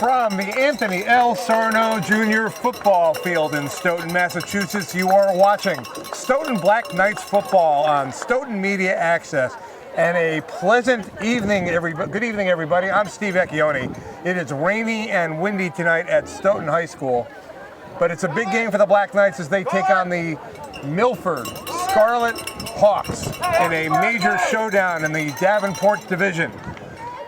From the Anthony L. Sarno Jr. football field in Stoughton, Massachusetts, you are watching Stoughton Black Knights football on Stoughton Media Access. And a pleasant evening, good evening, everybody. I'm Steve Vecchione. It is rainy and windy tonight at Stoughton High School, but it's a big game for the Black Knights as they take on the Milford Scarlet Hawks in a major showdown in the Davenport division.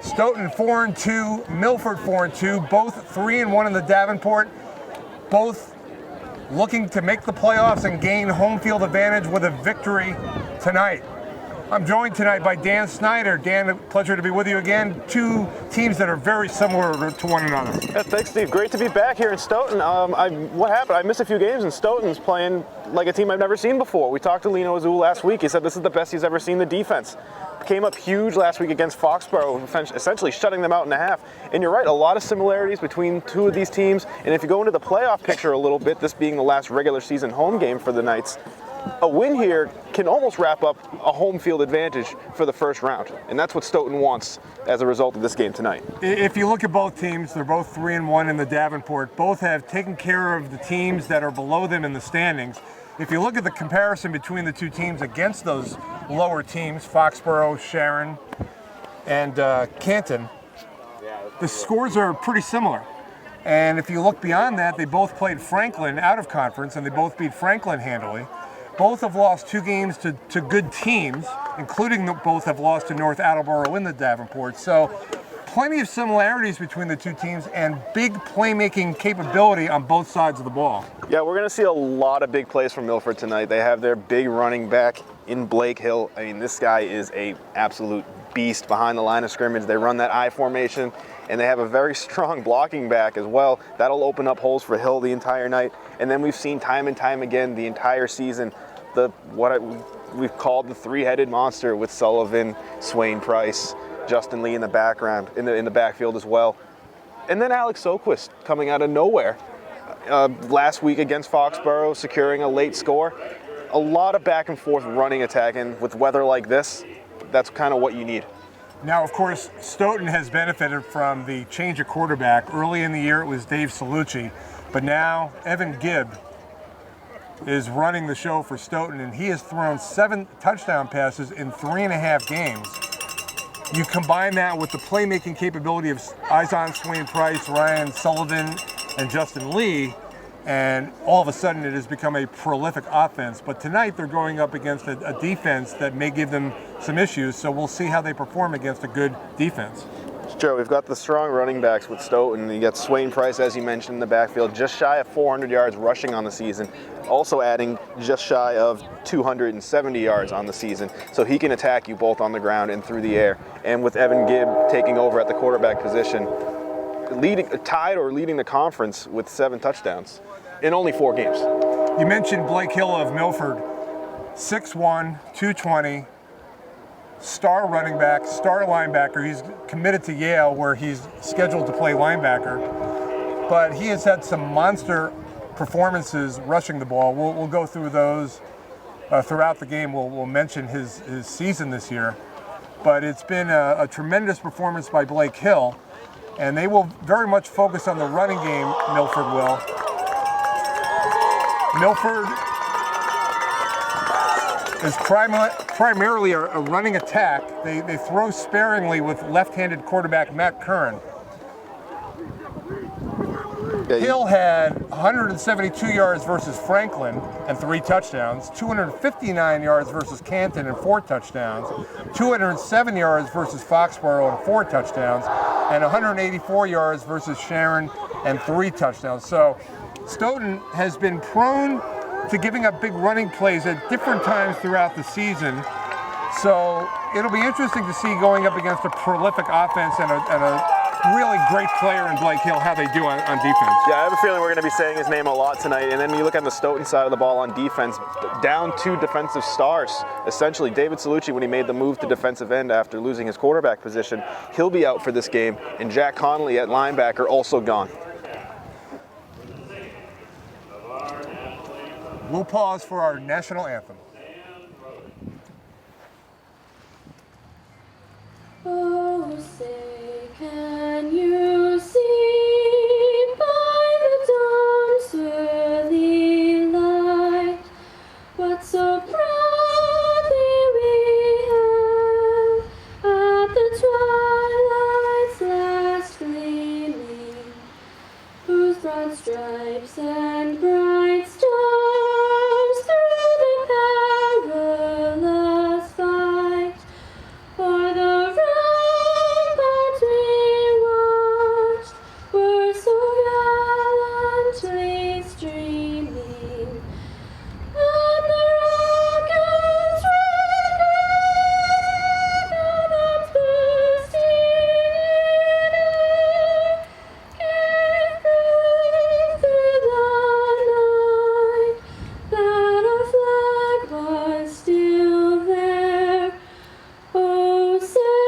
Stoughton 4-2, Milford 4-2, both 3-1 in the Davenport, both looking to make the playoffs and gain home field advantage with a victory tonight. I'm joined tonight by Dan Snyder. Dan, a pleasure to be with you again. Two teams that are very similar to one another. Yeah, thanks, Steve. Great to be back here in Stoughton. What happened? I missed a few games, and Stoughton's playing like a team I've never seen before. We talked to Lino Azul last week. He said this is the best he's ever seen the defense. Came up huge last week against Foxborough, essentially shutting them out in a half. And you're right, a lot of similarities between two of these teams. And if you go into the playoff picture a little bit, this being the last regular season home game for the Knights, a win here can almost wrap up a home field advantage for the first round. And that's what Stoughton wants as a result of this game tonight. If you look at both teams, they're both 3-1 in the Davenport. Both have taken care of the teams that are below them in the standings. If you look at the comparison between the two teams against those lower teams, Foxborough, Sharon, and Canton, the scores are pretty similar. And if you look beyond that, they both played Franklin out of conference, and they both beat Franklin handily. Both have lost two games to good teams, including both have lost to North Attleboro in the Davenport. So plenty of similarities between the two teams and big playmaking capability on both sides of the ball. Yeah, we're going to see a lot of big plays from Milford tonight. They have their big running back in Blake Hill. I mean, this guy is a absolute beast behind the line of scrimmage. They run that I formation, and they have a very strong blocking back as well. That'll open up holes for Hill the entire night. And then we've seen time and time again the entire season we've called the three-headed monster with Sullivan, Swain Price, Justin Lee in the background, in the backfield as well. And then Alex Soquist coming out of nowhere last week against Foxborough, securing a late score. A lot of back and forth running attack, and with weather like this, that's kind of what you need. Now, of course, Stoughton has benefited from the change of quarterback. Early in the year, it was Dave Salucci, but now Evan Gibb is running the show for Stoughton, and he has thrown 7 touchdown passes in 3.5 games. You combine that with the playmaking capability of Izon Swain Price, Ryan Sullivan, and Justin Lee, and all of a sudden it has become a prolific offense. But tonight they're going up against a defense that may give them some issues, so we'll see how they perform against a good defense. Joe, we've got the strong running backs with Stoughton. You got Swain Price, as you mentioned, in the backfield, just shy of 400 yards rushing on the season, also adding just shy of 270 yards on the season. So he can attack you both on the ground and through the air. And with Evan Gibb taking over at the quarterback position, tied or leading the conference with 7 touchdowns in only 4 games. You mentioned Blake Hill of Milford, 6'1", 220, star running back, star linebacker. He's committed to Yale, where he's scheduled to play linebacker. But he has had some monster performances rushing the ball. We'll go through those throughout the game. We'll mention his season this year. But it's been a tremendous performance by Blake Hill, and they will very much focus on the running game, Milford will. Milford is primarily a running attack. They throw sparingly with left-handed quarterback Matt Curran. Hill had 172 yards versus Franklin and 3 touchdowns, 259 yards versus Canton and 4 touchdowns, 207 yards versus Foxborough and 4 touchdowns, and 184 yards versus Sharon and 3 touchdowns. So Stoughton has been prone to giving up big running plays at different times throughout the season. So it'll be interesting to see, going up against a prolific offense and a really great player in Blake Hill, how they do on defense. Yeah, I have a feeling we're going to be saying his name a lot tonight. And then you look on the Stoughton side of the ball on defense, down 2 defensive stars. Essentially, David Salucci, when he made the move to defensive end after losing his quarterback position, he'll be out for this game. And Jack Connolly at linebacker also gone. We'll pause for our national anthem. Oh, say, can you see stripes and bright stars through the perilous fight. For the ramparts we watched were so gallantly streaming, and the rockets red cannons bursting in air gave proof through the night that our flag was still there. Oh, say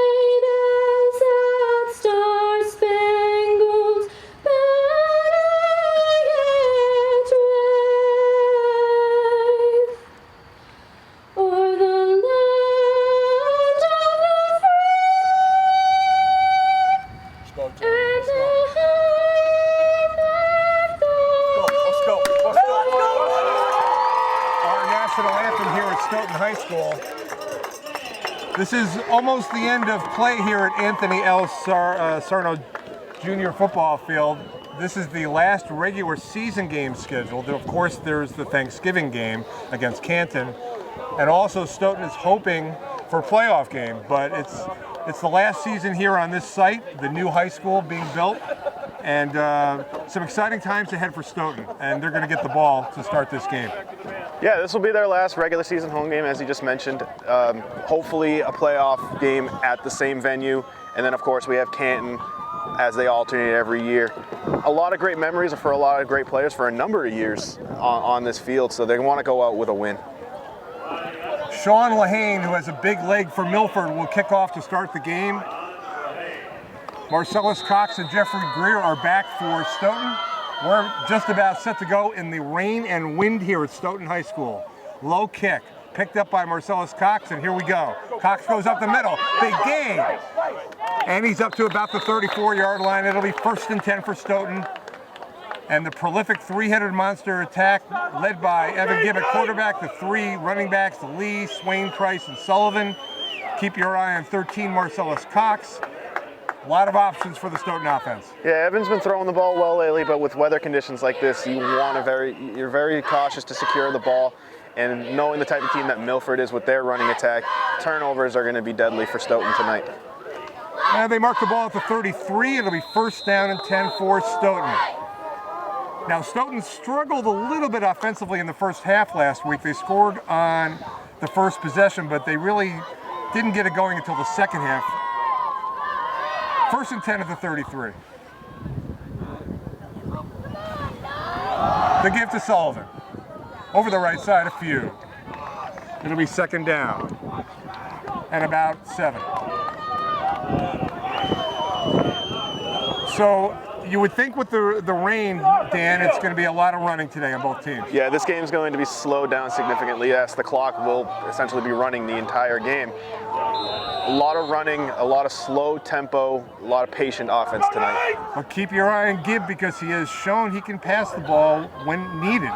does that star-spangled banner yet wave o'er the land of the free and the Our national anthem here at Stoughton High School. This is almost the end of play here at Anthony L. Sarno Junior Football Field. This is the last regular season game scheduled. Of course, there's the Thanksgiving game against Canton, and also Stoughton is hoping for a playoff game. But it's the last season here on this site, the new high school being built, and some exciting times ahead for Stoughton. And they're going to get the ball to start this game. Yeah, this will be their last regular season home game, as you just mentioned. Hopefully a playoff game at the same venue. And then, of course, we have Canton as they alternate every year. A lot of great memories for a lot of great players for a number of years on this field, so they want to go out with a win. Sean Lehane, who has a big leg for Milford, will kick off to start the game. Marcellus Cox and Jeffrey Greer are back for Stoughton. We're just about set to go in the rain and wind here at Stoughton High School. Low kick, picked up by Marcellus Cox, and here we go. Cox goes up the middle, big gain. And he's up to about the 34-yard line. It'll be 1st and 10 for Stoughton. And the prolific three-headed monster attack led by Evan Gibb at quarterback, the three running backs, Lee, Swain, Price, and Sullivan. Keep your eye on 13, Marcellus Cox. A lot of options for the Stoughton offense. Yeah, Evan's been throwing the ball well lately, but with weather conditions like this, you're very cautious to secure the ball. And knowing the type of team that Milford is with their running attack, turnovers are going to be deadly for Stoughton tonight. And they mark the ball at the 33. It'll be 1st down and 10 for Stoughton. Now, Stoughton struggled a little bit offensively in the first half last week. They scored on the first possession, but they really didn't get it going until the second half. 1st and 10 at the 33. The give to Sullivan. Over the right side, a few. It'll be 2nd down and about 7. So you would think with the rain, Dan, it's going to be a lot of running today on both teams. Yeah, this game's going to be slowed down significantly. Yes, the clock will essentially be running the entire game. A lot of running, a lot of slow tempo, a lot of patient offense tonight. But keep your eye on Gibb because he has shown he can pass the ball when needed.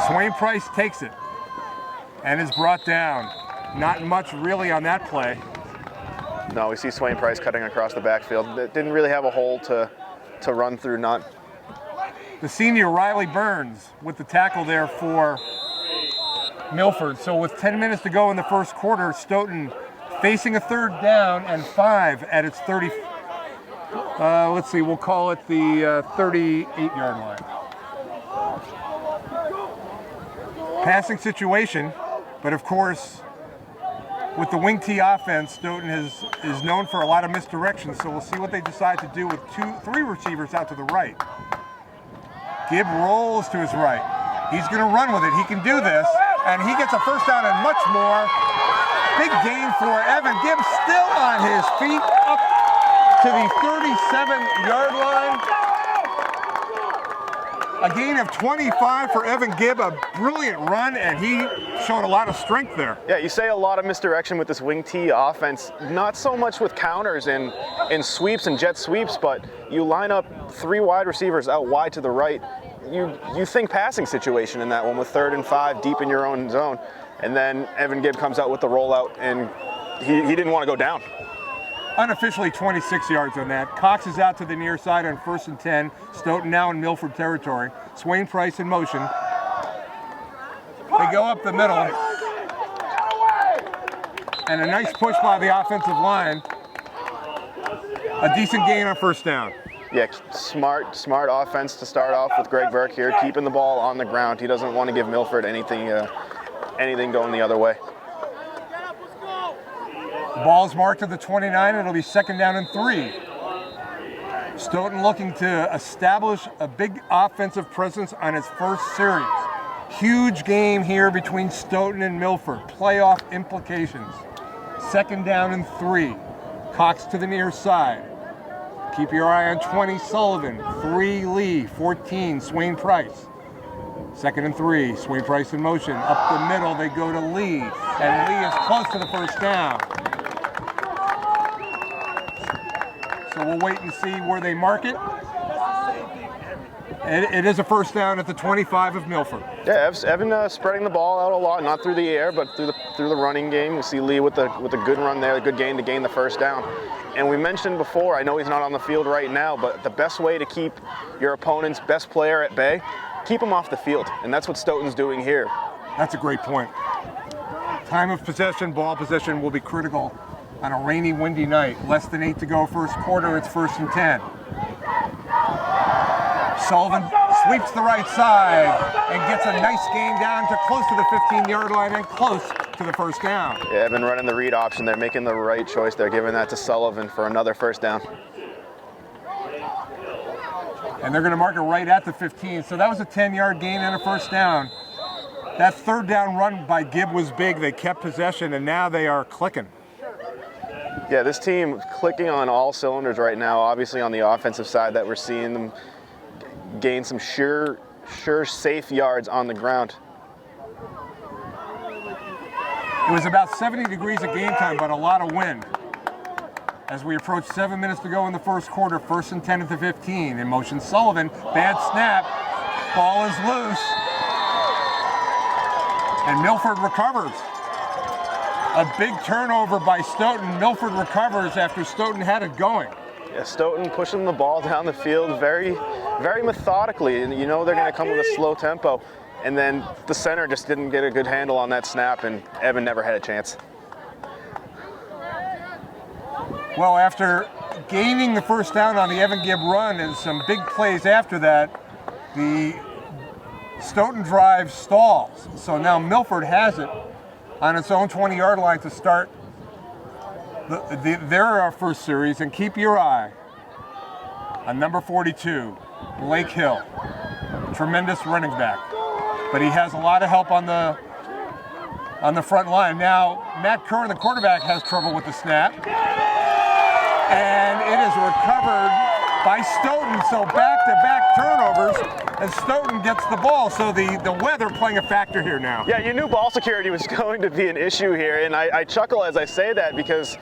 Swain Price takes it and is brought down. Not much really on that play. No, we see Swain Price cutting across the backfield. It didn't really have a hole to run through. The senior Riley Burns with the tackle there for Milford. So with 10 minutes to go in the first quarter, Stoughton facing a 3rd down and 5 at its 30. Let's see, we'll call it the 38-yard line. Passing situation, but of course, with the wing T offense, Stoughton is known for a lot of misdirection, so we'll see what they decide to do with 3 receivers out to the right. Gibb rolls to his right. He's going to run with it. He can do this, and he gets a 1st down and much more. Big gain for Evan Gibb, still on his feet, up to the 37-yard line. A gain of 25 for Evan Gibb, a brilliant run, and he showed a lot of strength there. Yeah, you say a lot of misdirection with this wing T offense, not so much with counters and sweeps and jet sweeps, but you line up 3 wide receivers out wide to the right. You think passing situation in that one with 3rd and 5 deep in your own zone, and then Evan Gibb comes out with the rollout, and he didn't want to go down. unofficially 26 yards on that. Cox is out to the near side on 1st and 10. Stoughton now in Milford territory. Swain Price in motion. They go up the middle. And a nice push by the offensive line. A decent gain on 1st down. Yeah, smart offense to start off with Greg Burke here, keeping the ball on the ground. He doesn't want to give Milford anything going the other way. The ball's marked at the 29. It'll be 2nd down and 3. Stoughton looking to establish a big offensive presence on its first series. Huge game here between Stoughton and Milford. Playoff implications. 2nd down and 3. Cox to the near side. Keep your eye on 20, Sullivan. 3, Lee. 14, Swain Price. 2nd and 3, Swain Price in motion. Up the middle, they go to Lee. And Lee is close to the 1st down. So we'll wait and see where they mark it. It is a 1st down at the 25 of Milford. Yeah, Evan spreading the ball out a lot, not through the air, but through the running game. You see Lee with a good run there, a good gain to gain the 1st down. And we mentioned before, I know he's not on the field right now, but the best way to keep your opponent's best player at bay, keep him off the field. And that's what Stoughton's doing here. That's a great point. Time of possession, ball possession will be critical on a rainy, windy night. Less than 8 to go 1st quarter, it's 1st and 10. Sullivan sweeps the right side and gets a nice gain down to close to the 15-yard line and close to the 1st down. Yeah, Evan running the read option. They're making the right choice. They're giving that to Sullivan for another 1st down. And they're going to mark it right at the 15. So that was a 10-yard gain and a 1st down. That 3rd down run by Gibb was big. They kept possession, and now they are clicking. Yeah, this team clicking on all cylinders right now. Obviously on the offensive side that we're seeing them gain some sure safe yards on the ground. It was about 70 degrees at game time, but a lot of wind. As we approach 7 minutes to go in the 1st quarter, 1st and 10 at the 15. In motion, Sullivan, bad snap, ball is loose, and Milford recovers. A big turnover by Stoughton. Milford recovers after Stoughton had it going. Yeah, Stoughton pushing the ball down the field very methodically, and you know they're going to come with a slow tempo. And then the center just didn't get a good handle on that snap, and Evan never had a chance. Well, after gaining the 1st down on the Evan Gibb run and some big plays after that, the Stoughton drive stalls. So now Milford has it on its own 20-yard line to start their first series. And keep your eye on number 42, Blake Hill. Tremendous running back. But he has a lot of help on the front line. Now, Matt Curran, the quarterback, has trouble with the snap. And it is recovered by Stoughton. So back-to-back turnovers, and Stoughton gets the ball. So the weather playing a factor here now. Yeah, you knew ball security was going to be an issue here, and I chuckle as I say that because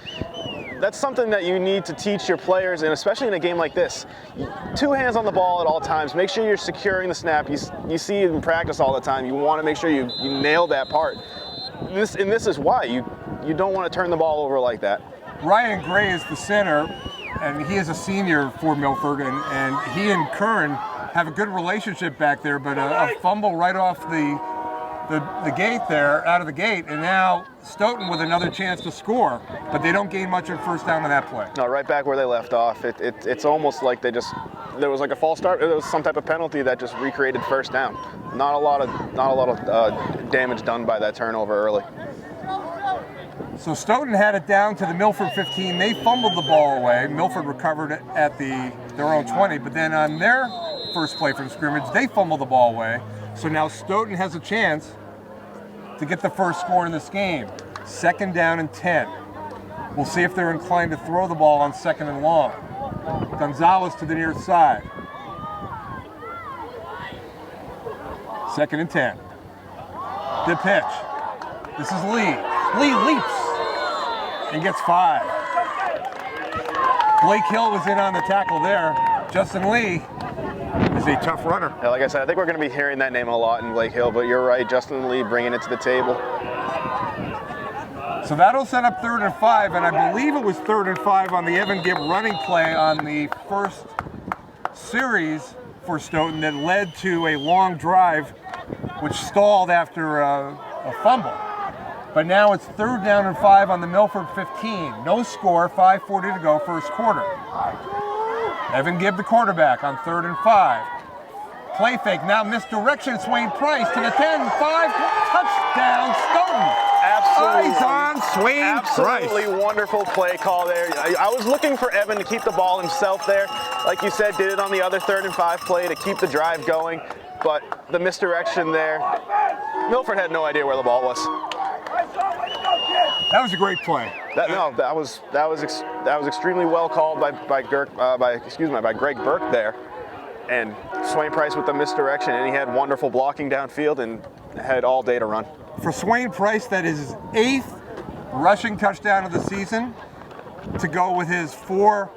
that's something that you need to teach your players, and especially in a game like this. 2 hands on the ball at all times. Make sure you're securing the snap. You see it in practice all the time. You want to make sure you nail that part. This is why. You don't want to turn the ball over like that. Ryan Gray is the center, and he is a senior for Milford, and he and Curran have a good relationship back there, but a fumble right off the gate there, out of the gate, and now Stoughton with another chance to score, but they don't gain much of 1st down on that play. No, right back where they left off. It's almost like there was like a false start. There was some type of penalty that just recreated 1st down. Not a lot of damage done by that turnover early. So Stoughton had it down to the Milford 15. They fumbled the ball away. Milford recovered it at their own 20, but then on their first play from scrimmage, they fumbled the ball away. So now Stoughton has a chance to get the first score in this game. 2nd down and 10. We'll see if they're inclined to throw the ball on 2nd and long. Gonzalez to the near side. 2nd and 10. The pitch. This is Lee. Lee leaps and gets 5. Blake Hill was in on the tackle there. Justin Lee is a tough runner. Yeah, like I said, I think we're going to be hearing that name a lot in Blake Hill, but you're right, Justin Lee bringing it to the table. So that'll set up 3rd and 5, and I believe it was 3rd and 5 on the Evan Gibb running play on the first series for Stoughton that led to a long drive, which stalled after a fumble. But now it's 3rd down and 5 on the Milford 15. No score, 5:40 to go, first quarter. Evan Gibb, the quarterback, on 3rd and 5. Play fake, now misdirection, Swain Price to the 10, 5, touchdown, Stoughton. Eyes on Swain Price. Absolutely wonderful play call there. I was looking for Evan to keep the ball himself there. Like you said, did it on the other 3rd and 5 play to keep the drive going. But the misdirection there, Milford had no idea where the ball was. That was a great play. That was extremely well called by Greg Burke there. And Swain Price with the misdirection, and he had wonderful blocking downfield and had all day to run. For Swain Price, that is his 8th rushing touchdown of the season. To go with his 4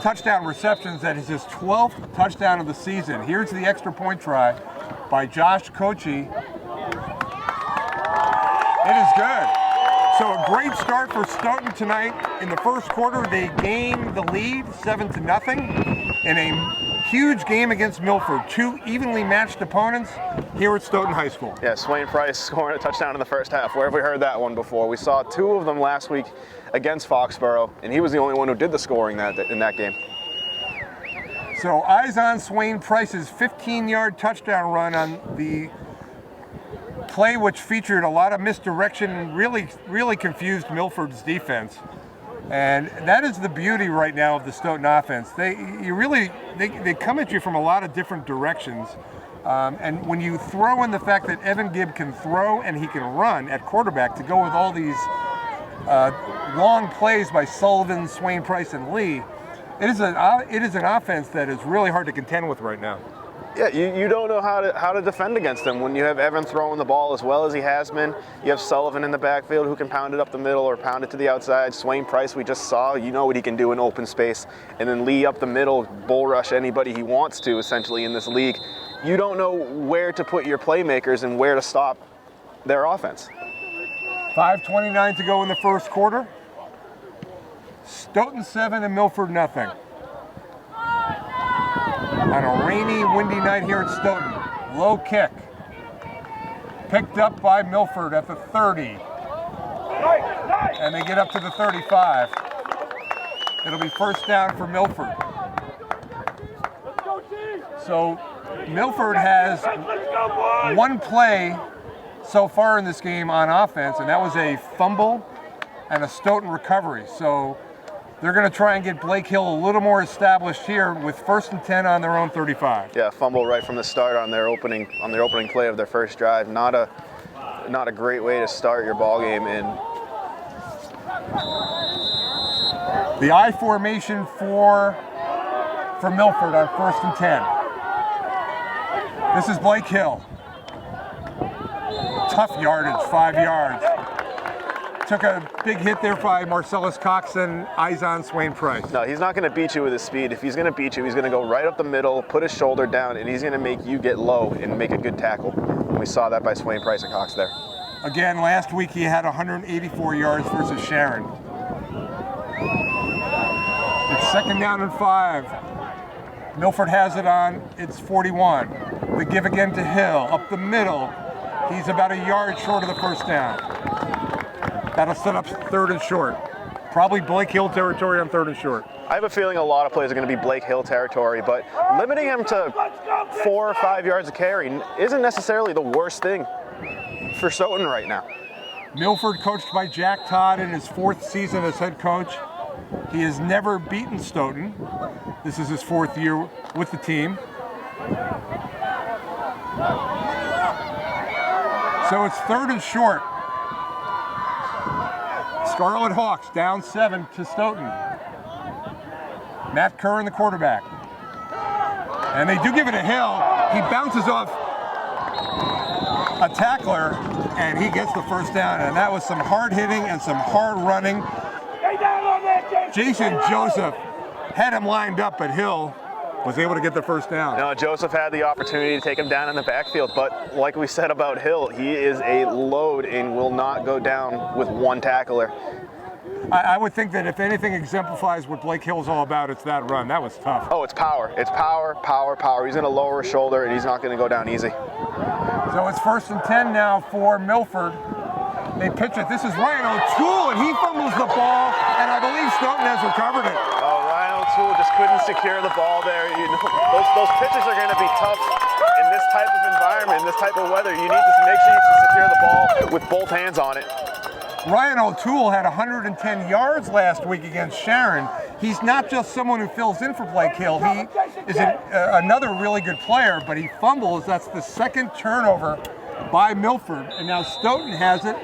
touchdown receptions, that is his 12th touchdown of the season. Here's the extra point try by Josh Kochi. It is good. So a great start for Stoughton tonight. In the first quarter, they gained the lead 7-0 in a huge game against Milford. 2 evenly matched opponents here at Stoughton High School. Yeah, Swain Price scoring a touchdown in the first half. Where have we heard that one before? We saw 2 of them last week against Foxborough, and he was the only one who did the scoring in that game. So eyes on Swain Price's 15-yard touchdown run on the play, which featured a lot of misdirection and really confused Milford's defense. And that is the beauty right now of the Stoughton offense. They come at you from a lot of different directions. And when you throw in the fact that Evan Gibb can throw and he can run at quarterback to go with all these long plays by Sullivan, Swain Price, and Lee, it is an offense that is really hard to contend with right now. Yeah, you don't know how to defend against them when you have Evan throwing the ball as well as he has been. You have Sullivan in the backfield who can pound it up the middle or pound it to the outside. Swain Price, we just saw, you know what he can do in open space. And then Lee up the middle, bull rush anybody he wants to essentially in this league. You don't know where to put your playmakers and where to stop their offense. 5:29 to go in the first quarter. Stoughton 7 and Milford nothing. On a rainy, windy night here at Stoughton. Low kick. Picked up by Milford at the 30. And they get up to the 35. It'll be first down for Milford. So Milford has 1 play so far in this game on offense, and that was a fumble and a Stoughton recovery. So they're going to try and get Blake Hill a little more established here with 1st and 10 on their own 35. Yeah, fumble right from the start on their opening play of their first drive. Not a great way to start your ball game. And the I formation for Milford on 1st and 10. This is Blake Hill. Tough yardage, 5 yards. Took a big hit there by Marcellus Coxon, eyes on Swain Price. No, he's not going to beat you with his speed. If he's going to beat you, he's going to go right up the middle, put his shoulder down, and he's going to make you get low and make a good tackle. And we saw that by Swain Price and Cox there. Again, last week he had 184 yards versus Sharon. It's 2nd down and 5. Milford has it on its 41. The give again to Hill, up the middle. He's about a yard short of the first down. That'll set up 3rd and short. Probably Blake Hill territory on 3rd and short. I have a feeling a lot of plays are going to be Blake Hill territory, but limiting him to 4 or 5 yards of carry isn't necessarily the worst thing for Stoughton right now. Milford, coached by Jack Todd in his 4th season as head coach. He has never beaten Stoughton. This is his 4th year with the team. So it's 3rd and short. Scarlet Hawks down 7 to Stoughton. Matt Curran, the quarterback. And they do give it to Hill. He bounces off a tackler, and he gets the first down. And that was some hard hitting and some hard running. Jason Joseph had him lined up, but Hill was able to get the first down. No, Joseph had the opportunity to take him down in the backfield, but like we said about Hill, he is a load and will not go down with one tackler. I would think that if anything exemplifies what Blake Hill's all about, it's that run. That was tough. Oh, it's power. It's power, power, power. He's going to lower his shoulder, and he's not going to go down easy. So it's 1st and 10 now for Milford. They pitch it. This is Ryan O'Toole, and he fumbles the ball, and I believe Stoughton has recovered it. Oh, Ryan O'Toole just couldn't secure the ball there. You know, those pitches are going to be tough in this type of environment, in this type of weather. You need to make sure you can secure the ball with both hands on it. Ryan O'Toole had 110 yards last week against Sharon. He's not just someone who fills in for Blake Hill. He is another really good player, but he fumbles. That's the second turnover by Milford. And now Stoughton has it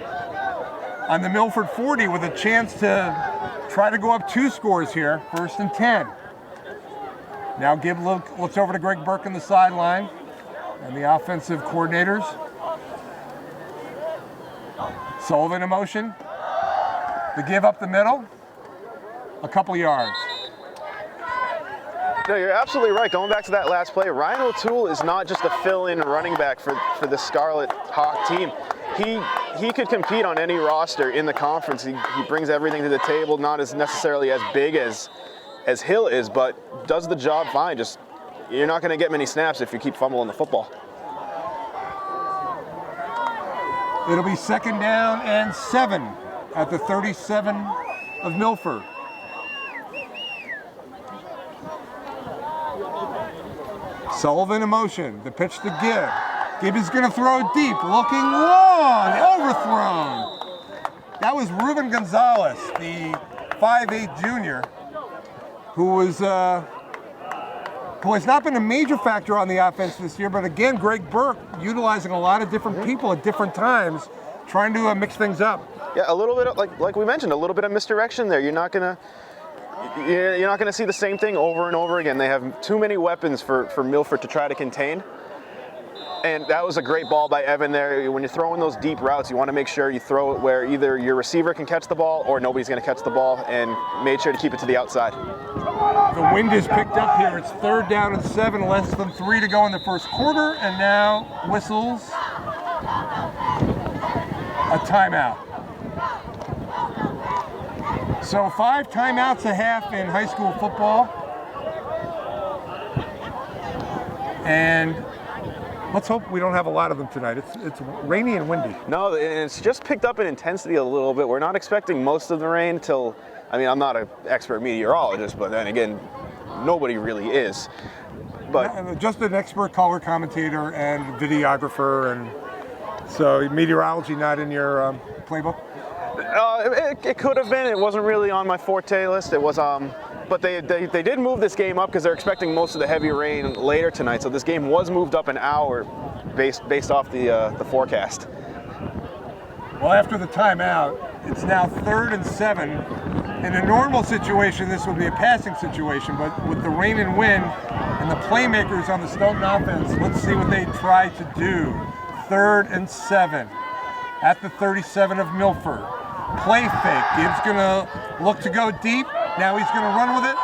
on the Milford 40 with a chance to try to go up 2 scores here. 1st and 10. Now Gibb looks over to Greg Burke on the sideline and the offensive coordinators. Sullivan in motion. The give up the middle. A couple yards. No, you're absolutely right. Going back to that last play, Ryan O'Toole is not just a fill-in running back for the Scarlet Hawk team. He could compete on any roster in the conference. He brings everything to the table, not as necessarily as big as Hill is, but does the job fine. Just you're not going to get many snaps if you keep fumbling the football. It'll be 2nd down and 7 at the 37 of Milford. Sullivan in motion. The pitch to Gibb. Gibb is going to throw deep, looking long, overthrown. That was Ruben Gonzalez, the 5'8 junior, who has not been a major factor on the offense this year, but again, Greg Burke utilizing a lot of different people at different times, trying to mix things up. Yeah, a little bit of, like we mentioned, a little bit of misdirection there. You're not gonna see the same thing over and over again. They have too many weapons for Milford to try to contain. And that was a great ball by Evan there. When you're throwing those deep routes, you want to make sure you throw it where either your receiver can catch the ball or nobody's going to catch the ball, and made sure to keep it to the outside. The wind is picked up here. It's 3rd down and 7, less than 3 to go in the first quarter, and now whistles a timeout. So 5 timeouts a half in high school football. And let's hope we don't have a lot of them tonight. It's rainy and windy. No, and it's just picked up in intensity a little bit. We're not expecting most of the rain till, I'm not an expert meteorologist, but then again, nobody really is. But just an expert color commentator and videographer, and so meteorology not in your playbook? It could have been. It wasn't really on my forte list. It was, but they did move this game up because they're expecting most of the heavy rain later tonight. So this game was moved up an hour based off the forecast. Well, after the timeout, it's now 3rd and 7. In a normal situation, this would be a passing situation, but with the rain and wind and the playmakers on the Stoughton offense, let's see what they try to do. 3rd and 7 at the 37 of Milford. Play fake. Gibbs gonna look to go deep. Now he's gonna run with it.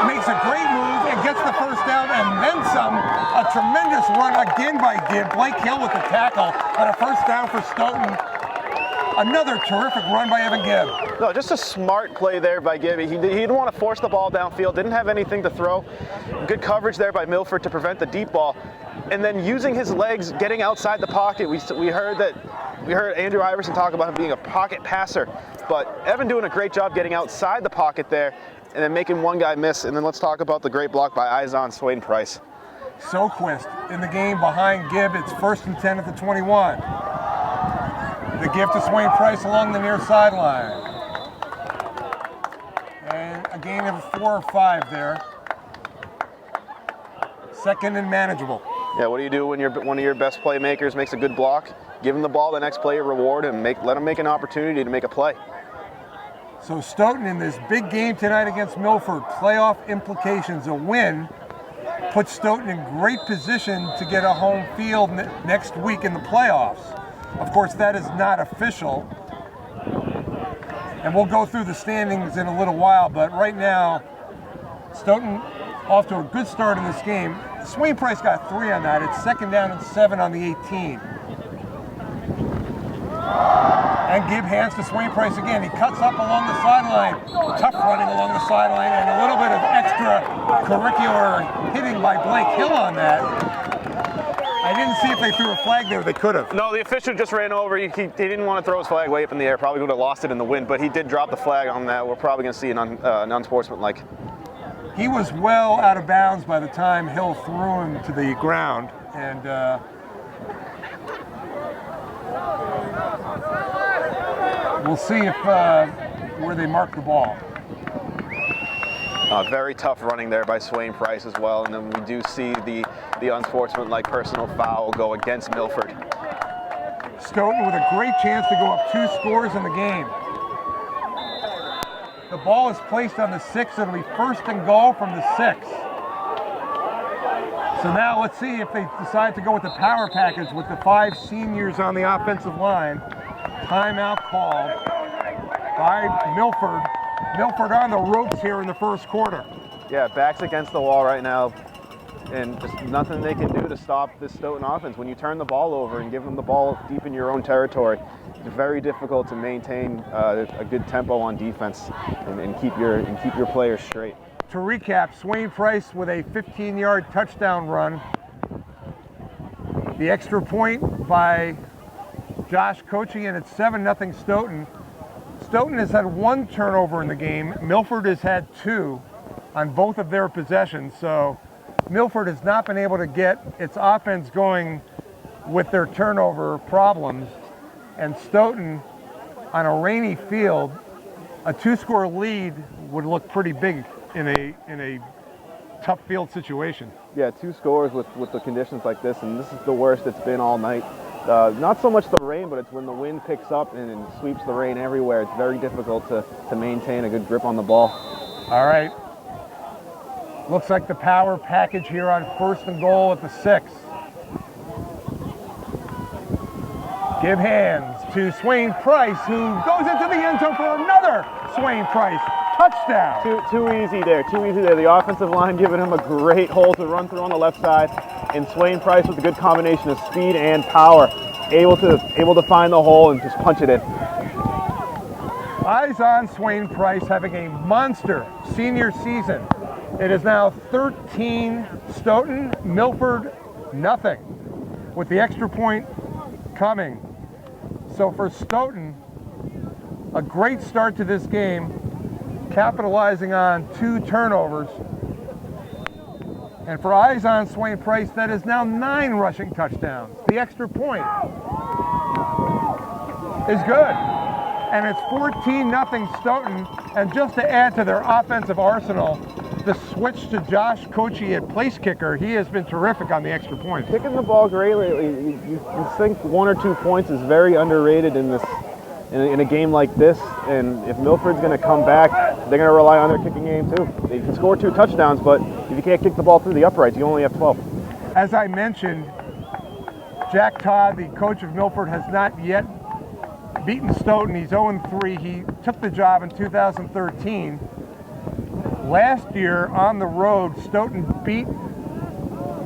Makes a great move and gets the first down and then some. A tremendous run again by Gibb. Blake Hill with the tackle, but a first down for Stoughton. Another terrific run by Evan Gibb. No, just a smart play there by Gibb. He didn't want to force the ball downfield, didn't have anything to throw. Good coverage there by Milford to prevent the deep ball. And then using his legs, getting outside the pocket. We heard Andrew Iverson talk about him being a pocket passer, but Evan doing a great job getting outside the pocket there and then making one guy miss. And then let's talk about the great block by Izon Swain Price. Soquist in the game behind Gibb. It's 1st and 10 at the 21. The give to Swain Price along the near sideline. And a gain of 4 or 5 there. 2nd and manageable. Yeah, what do you do when one of your best playmakers makes a good block? Give him the ball the next play, reward him, let him make an opportunity to make a play. So Stoughton in this big game tonight against Milford, playoff implications. A win puts Stoughton in great position to get a home field next week in the playoffs. Of course, that is not official. And we'll go through the standings in a little while, but right now, Stoughton off to a good start in this game. Swain Price got 3 on that. It's 2nd down and 7 on the 18. And give hands to Swain Price again. He cuts up along the sideline. Tough running along the sideline and a little bit of extracurricular hitting by Blake Hill on that. I didn't see if they threw a flag there. They could have. No, the official just ran over. He didn't want to throw his flag way up in the air. Probably would have lost it in the wind, but he did drop the flag on that. We're probably going to see an unsportsmanlike. He was well out of bounds by the time Hill threw him to the ground. And we'll see if where they mark the ball. Very tough running there by Swain Price as well, and then we do see the unsportsmanlike personal foul go against Milford. Stoughton with a great chance to go up 2 scores in the game. The ball is placed on the 6. It'll be 1st and goal from the 6. So now let's see if they decide to go with the power package with the 5 seniors on the offensive line. Timeout called by Milford. Milford on the ropes here in the 1st quarter. Yeah, backs against the wall right now, and just nothing they can do to stop this Stoughton offense. When you turn the ball over and give them the ball deep in your own territory, it's very difficult to maintain a good tempo on defense and keep your players straight. To recap, Swain Price with a 15-yard touchdown run. The extra point by Josh Kochi, and it's 7-0 Stoughton. Stoughton has had 1 turnover in the game. Milford has had 2 on both of their possessions. So Milford has not been able to get its offense going with their turnover problems. And Stoughton, on a rainy field, a 2-score lead would look pretty big in a tough field situation. Yeah, 2 scores with the conditions like this, and this is the worst it's been all night. Not so much the rain, but it's when the wind picks up and sweeps the rain everywhere. It's very difficult to maintain a good grip on the ball. All right. Looks like the power package here on 1st and goal at the 6. Give hands to Swain Price, who goes into the end zone for another Swain Price touchdown. Too easy there. The offensive line giving him a great hole to run through on the left side, and Swain Price with a good combination of speed and power, able to find the hole and just punch it in. Eyes on Swain Price having a monster senior season. It is now 13 Stoughton, Milford nothing, with the extra point coming. So for Stoughton, a great start to this game, capitalizing on 2 turnovers. And for eyes on Swain Price, that is now 9 rushing touchdowns. The extra point is good. And it's 14-0 Stoughton. And just to add to their offensive arsenal, the switch to Josh Kochi at place kicker, he has been terrific on the extra point. Kicking the ball great lately. You think 1 or 2 points is very underrated in a game like this, and if Milford's going to come back, they're going to rely on their kicking game too. They can score 2 touchdowns, but if you can't kick the ball through the uprights, you only have 12. As I mentioned, Jack Todd, the coach of Milford, has not yet beaten Stoughton. He's 0-3. He took the job in 2013. Last year on the road, Stoughton beat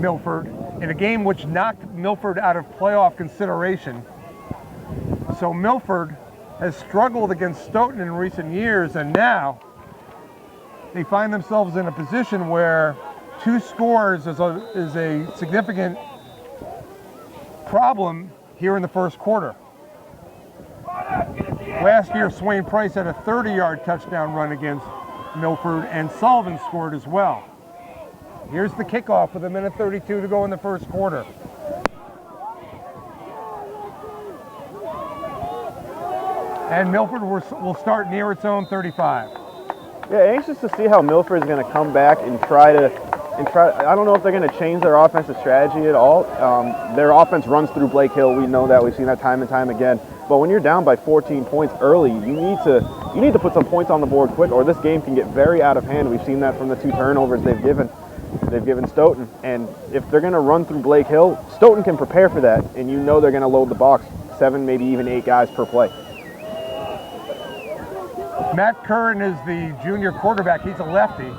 Milford in a game which knocked Milford out of playoff consideration. So Milford has struggled against Stoughton in recent years, and now they find themselves in a position where 2 scores is a significant problem here in the 1st quarter. Last year, Swain Price had a 30-yard touchdown run against Milford, and Sullivan scored as well. Here's the kickoff with 1:32 to go in the 1st quarter. And Milford will start near its own 35. Yeah, anxious to see how Milford is going to come back and try. I don't know if they're going to change their offensive strategy at all. Their offense runs through Blake Hill. We know that. We've seen that time and time again. But when you're down by 14 points early, you need to put some points on the board quick, or this game can get very out of hand. We've seen that from the 2 turnovers they've given Stoughton. And if they're going to run through Blake Hill, Stoughton can prepare for that, and you know they're going to load the box 7, maybe even 8 guys per play. Matt Curran is the junior quarterback. He's a lefty.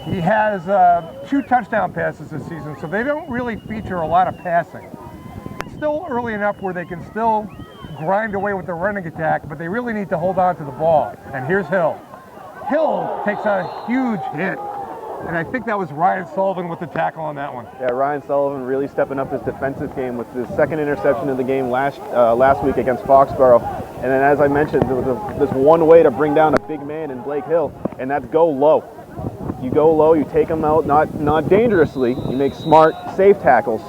He has 2 touchdown passes this season, so they don't really feature a lot of passing. It's still early enough where they can still grind away with the running attack, but they really need to hold on to the ball. And here's Hill. Hill takes on a huge hit, and I think that was Ryan Sullivan with the tackle on that one. Yeah, Ryan Sullivan really stepping up his defensive game with his second interception of the game last week against Foxborough. And then, as I mentioned, there was this one way to bring down a big man in Blake Hill, and that's go low. You go low, you take him out, not dangerously. You make smart, safe tackles.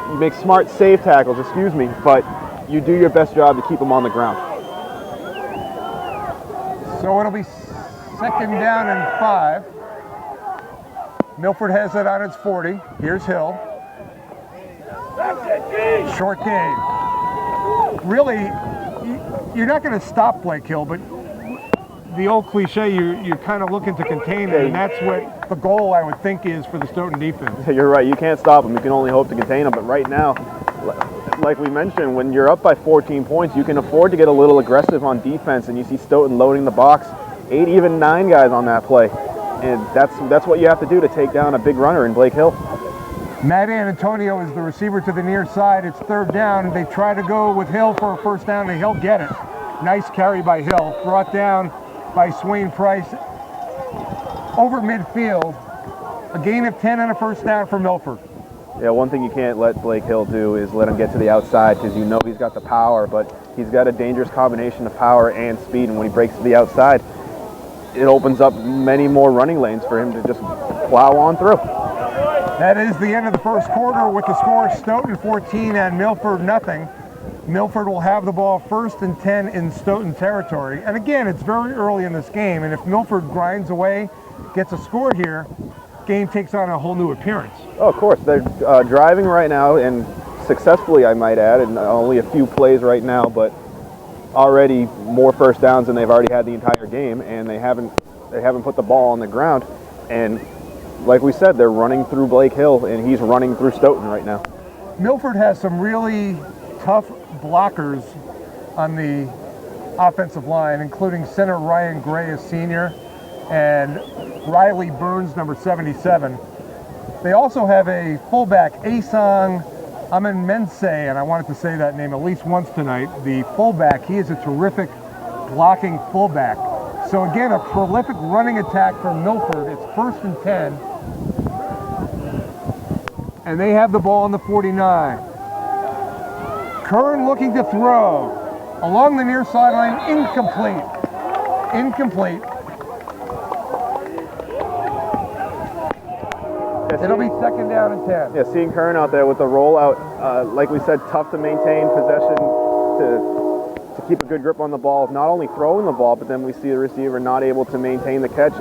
You make smart, safe tackles, excuse me, but you do your best job to keep him on the ground. So it'll be 2nd down and 5. Milford has it on its 40. Here's Hill. Short game. Really, you're not going to stop Blake Hill, but the old cliche, you're kind of looking to contain it, and that's what the goal, I would think, is for the Stoughton defense. You're right. You can't stop him. You can only hope to contain him. But right now, like we mentioned, when you're up by 14 points, you can afford to get a little aggressive on defense, and you see Stoughton loading the box, 8, even 9 guys on that play. And that's what you have to do to take down a big runner in Blake Hill. Matt Antonio is the receiver to the near side. It's 3rd down. They try to go with Hill for a 1st down, and he'll get it. Nice carry by Hill. Brought down by Swain Price over midfield. A gain of 10 and a 1st down for Milford. Yeah, one thing you can't let Blake Hill do is let him get to the outside, because you know he's got the power, but he's got a dangerous combination of power and speed, and when he breaks to the outside, it opens up many more running lanes for him to just plow on through. That is the end of the 1st quarter with the score Stoughton 14 and Milford nothing. Milford will have the ball 1st and 10 in Stoughton territory. And again, it's very early in this game, and if Milford grinds away, gets a score here, game takes on a whole new appearance. Oh, of course. They're driving right now, and successfully, I might add, and only a few plays right now, but already more 1st downs than they've already had the entire game, and they haven't put the ball on the ground. And like we said, they're running through Blake Hill, and he's running through Stoughton right now. Milford has some really tough blockers on the offensive line, including center Ryan Gray, a senior, and Riley Burns, number 77. They also have a fullback, Asong Amenmense, and I wanted to say that name at least once tonight. The fullback, he is a terrific blocking fullback. So again, a prolific running attack from Milford. It's 1st and 10. And they have the ball on the 49. Curran looking to throw. Along the near sideline, incomplete. Incomplete. It'll be 2nd down and 10. Yeah, seeing Curran out there with the rollout, like we said, tough to maintain possession, to keep a good grip on the ball. Not only throwing the ball, but then we see the receiver not able to maintain the catch.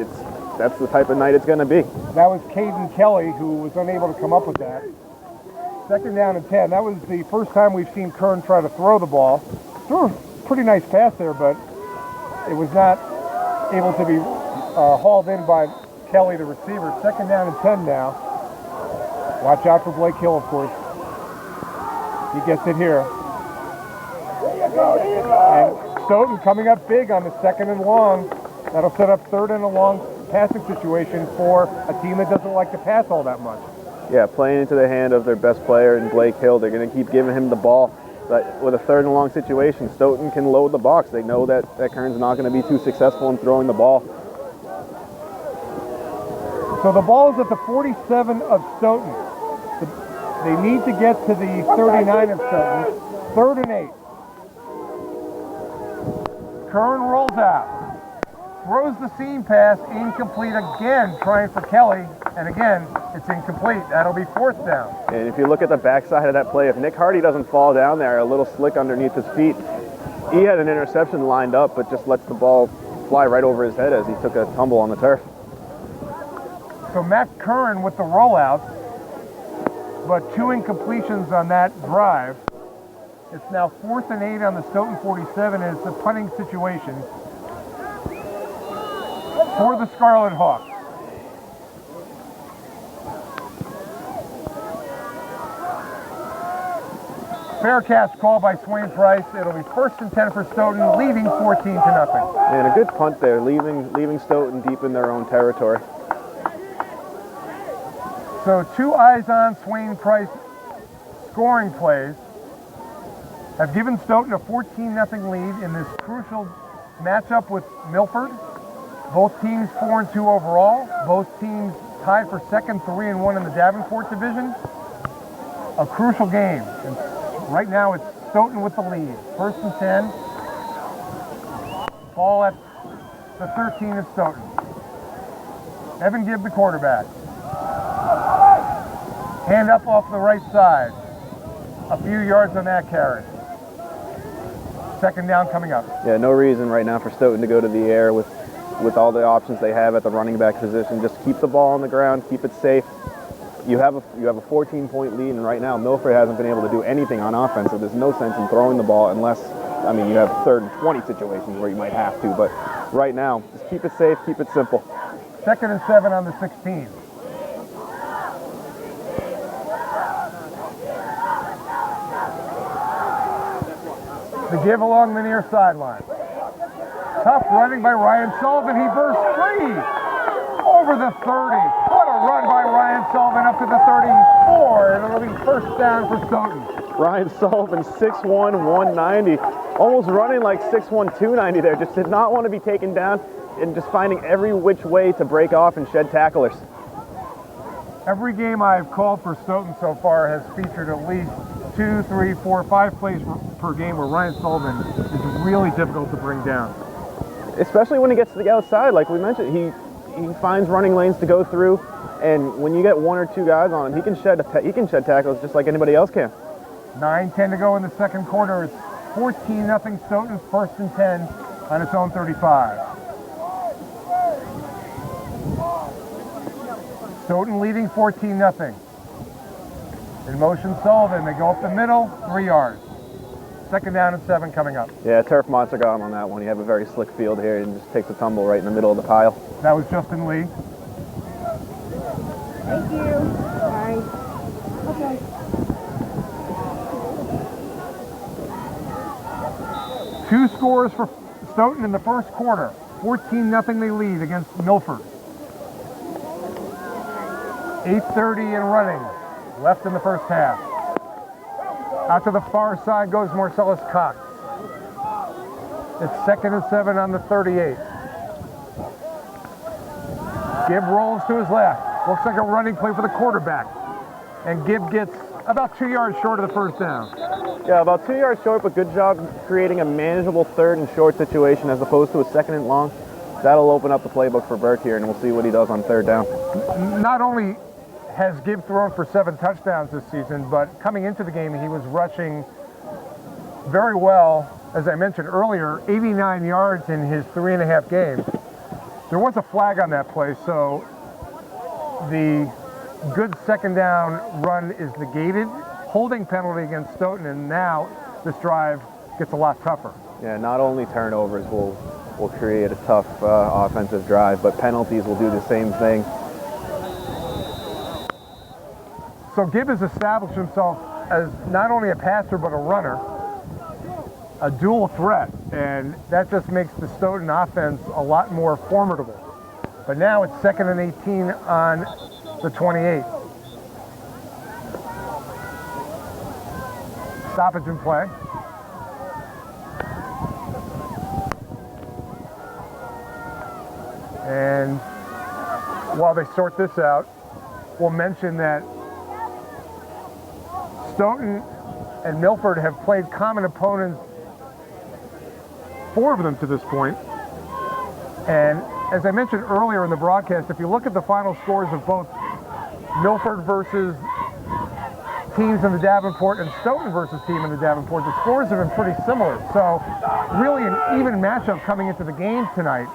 That's the type of night it's going to be. That was Caden Kelly who was unable to come up with that. 2nd down and 10. That was the first time we've seen Curran try to throw the ball. Threw a pretty nice pass there, but it was not able to be hauled in by Kelly, the receiver. 2nd down and 10 now. Watch out for Blake Hill, of course. He gets it here. And Stoughton coming up big on the 2nd and long. That'll set up 3rd and a long passing situation for a team that doesn't like to pass all that much. Yeah, playing into the hand of their best player in Blake Hill. They're going to keep giving him the ball. But with a 3rd and long situation, Stoughton can load the box. They know that Curran's not going to be too successful in throwing the ball. So the ball is at the 47 of Stoughton. They need to get to the 39 of Stoughton. 3rd and 8. Curran rolls out. Throws the seam pass, incomplete again, trying for Kelly, and again, it's incomplete. That'll be 4th down. And if you look at the backside of that play, if Nick Hardy doesn't fall down there a little slick underneath his feet, he had an interception lined up, but just lets the ball fly right over his head as he took a tumble on the turf. So Matt Curran with the rollout, but 2 incompletions on that drive. It's now 4th and 8 on the Stoughton 47, and it's a punting situation for the Scarlet Hawks. fair catch call by Swain Price. It'll be 1st and 10 for Stoughton, leading 14-0. And a good punt there, leaving Stoughton deep in their own territory. So 2 eyes on Swain Price scoring plays have given Stoughton a 14-0 lead in this crucial matchup with Milford. Both teams 4-2 overall. Both teams tied for second, 3-1 in the Davenport division. A crucial game. And right now it's Stoughton with the lead. 1st and 10. Ball at the 13 of Stoughton. Evan Gibb, the quarterback. Hand up off the right side. A few yards on that carry. 2nd down coming up. Yeah, no reason right now for Stoughton to go to the air with all the options they have at the running back position. Just keep the ball on the ground, keep it safe. You have a 14-point lead, and right now Milford hasn't been able to do anything on offense, so there's no sense in throwing the ball unless, I mean, you have 3rd and 20 situations where you might have to, but right now, just keep it safe, keep it simple. 2nd and 7 on the 16. The give along the near sideline. Tough running by Ryan Sullivan. He burst free over the 30. What a run by Ryan Sullivan up to the 34. And it'll be 1st down for Stoughton. Ryan Sullivan, 6'1", 190, almost running like 6'1", 290 there. Just did not want to be taken down and just finding every which way to break off and shed tacklers. Every game I've called for Stoughton so far has featured at least 2, 3, 4, 5 plays per game where Ryan Sullivan is really difficult to bring down. Especially when he gets to the outside, like we mentioned, he finds running lanes to go through, and when you get 1 or 2 guys on him, he can shed tackles just like anybody else can. 9:10 to go in the 2nd quarter. It's 14-0 Stoughton, 1st and 10 on its own 35. Stoughton leading 14-0. In motion Sullivan, they go up the middle, 3 yards. 2nd down and 7 coming up. Yeah, Turf Monster got him on that one. You have a very slick field here and just takes a tumble right in the middle of the pile. That was Justin Lee. Thank you. Bye. Okay. Two scores for Stoughton in the 1st quarter. 14-0 they lead against Milford. 8:30 and running left in the 1st half. Out to the far side goes Marcellus Cox. It's 2nd and 7 on the 38. Gibb rolls to his left. Looks like a running play for the quarterback. And Gibb gets about 2 yards short of the 1st down. Yeah, about 2 yards short, but good job creating a manageable 3rd and short situation as opposed to a 2nd and long. That'll open up the playbook for Burke here, and we'll see what he does on 3rd down. Not only has Gibb thrown for 7 touchdowns this season, but coming into the game, he was rushing very well. As I mentioned earlier, 89 yards in his 3.5 games. There was a flag on that play, so the good 2nd down run is negated. Holding penalty against Stoughton, and now this drive gets a lot tougher. Yeah, not only turnovers will create a tough offensive drive, but penalties will do the same thing. So Gibb has established himself as not only a passer but a runner, a dual threat, and that just makes the Stoughton offense a lot more formidable. But now it's 2nd and 18 on the 28. Stoppage in play. And while they sort this out, we'll mention that Stoughton and Milford have played common opponents, 4 of them to this point. And as I mentioned earlier in the broadcast, if you look at the final scores of both Milford versus teams in the Davenport and Stoughton versus team in the Davenport, the scores have been pretty similar. So really an even matchup coming into the game tonight.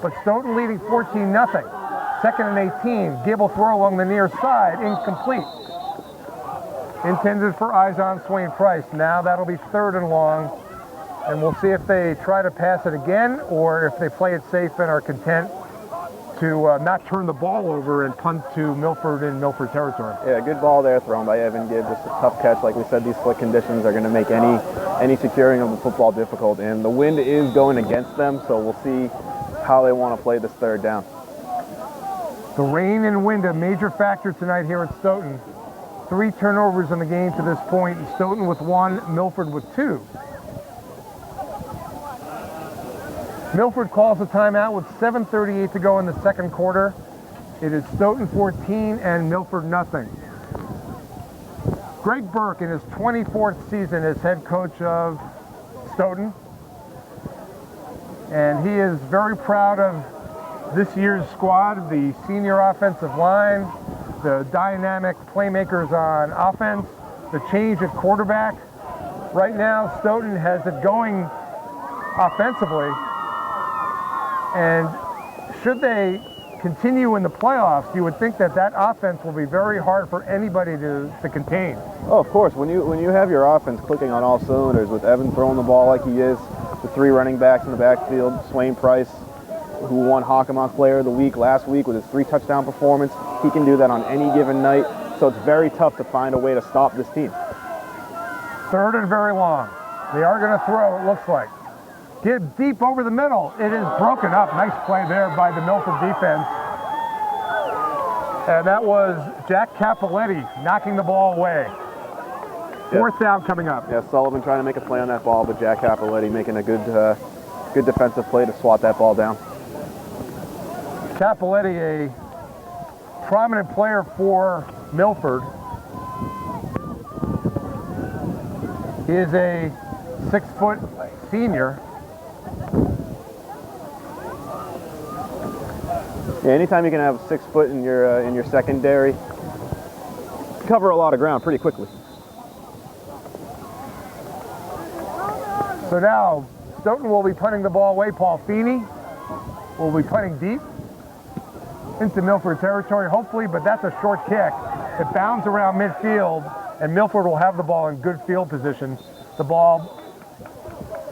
But Stoughton leading 14-0. 2nd and 18. Gibb will throw along the near side, incomplete. Intended for eyes on Swain Price. Now that'll be 3rd and long. And we'll see if they try to pass it again or if they play it safe and are content to not turn the ball over and punt to Milford in Milford territory. Yeah, good ball there thrown by Evan Gibb. Just a tough catch. Like we said, these slick conditions are going to make any securing of the football difficult. And the wind is going against them, so we'll see how they want to play this third down. The rain and wind, a major factor tonight here at Stoughton. 3 turnovers in the game to this point. Stoughton with 1, Milford with 2. Milford calls a timeout with 7:38 to go in the second quarter. It is Stoughton 14 and Milford nothing. Greg Burke in his 24th season as head coach of Stoughton. And he is very proud of this year's squad, the senior offensive line, the dynamic playmakers on offense, the change at quarterback. Right now, Stoughton has it going offensively. And should they continue in the playoffs, you would think that that offense will be very hard for anybody to contain. Oh, of course. When you have your offense clicking on all cylinders, with Evan throwing the ball like he is, the 3 running backs in the backfield, Swain Price, who won Hockamock Player of the Week last week with his 3 touchdown performance, he can do that on any given night. So it's very tough to find a way to stop this team. 3rd and very long. They are going to throw, it looks like. Gibb deep over the middle. It is broken up. Nice play there by the Milford defense. And that was Jack Capoletti knocking the ball away. 4th down coming up. Yeah, Sullivan trying to make a play on that ball, but Jack Capoletti making a good defensive play to swat that ball down. Capoletti, a prominent player for Milford. He is a 6-foot senior. Yeah, anytime you can have 6 foot in your secondary, cover a lot of ground pretty quickly. So now Stoughton will be punting the ball away. Paul Feeney will be punting deep into Milford territory, hopefully, but that's a short kick. It bounds around midfield, and Milford will have the ball in good field position. The ball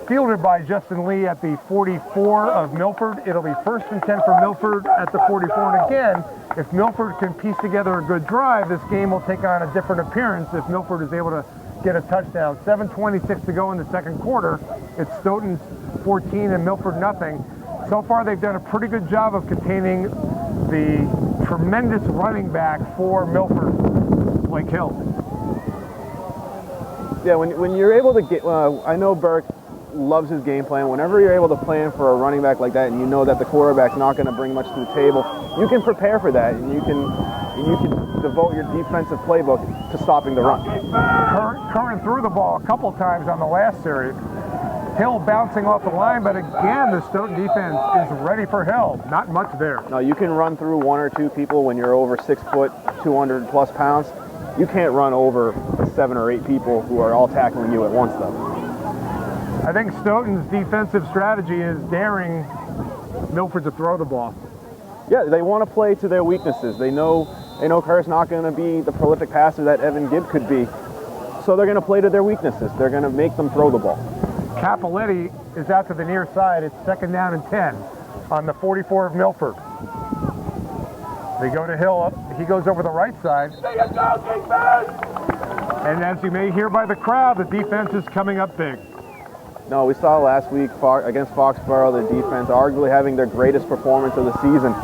fielded by Justin Lee at the 44 of Milford. It'll be 1st and 10 for Milford at the 44. And again, if Milford can piece together a good drive, this game will take on a different appearance if Milford is able to get a touchdown. 7:26 to go in the second quarter. It's Stoughton's 14 and Milford nothing. So far, they've done a pretty good job of containing the tremendous running back for Milford, Blake Hill. Yeah, when you're able to get, I know Burke loves his game plan. Whenever you're able to plan for a running back like that, and you know that the quarterback's not going to bring much to the table, you can prepare for that, and you can devote your defensive playbook to stopping the run. Curran threw the ball a couple times on the last series. Hill bouncing off the line, but again, the Stoughton defense is ready for Hill. Not much there. No, you can run through 1 or 2 people when you're over 6 foot, 200 plus pounds. You can't run over 7 or 8 people who are all tackling you at once, though. I think Stoughton's defensive strategy is daring Milford to throw the ball. Yeah, they want to play to their weaknesses. They know Kerr's not going to be the prolific passer that Evan Gibb could be. So they're going to play to their weaknesses. They're going to make them throw the ball. Capoletti is out to the near side. It's 2nd down and 10 on the 44 of Milford. They go to Hill. He goes over the right side. And as you may hear by the crowd, the defense is coming up big. No, we saw last week against Foxborough, the defense arguably having their greatest performance of the season.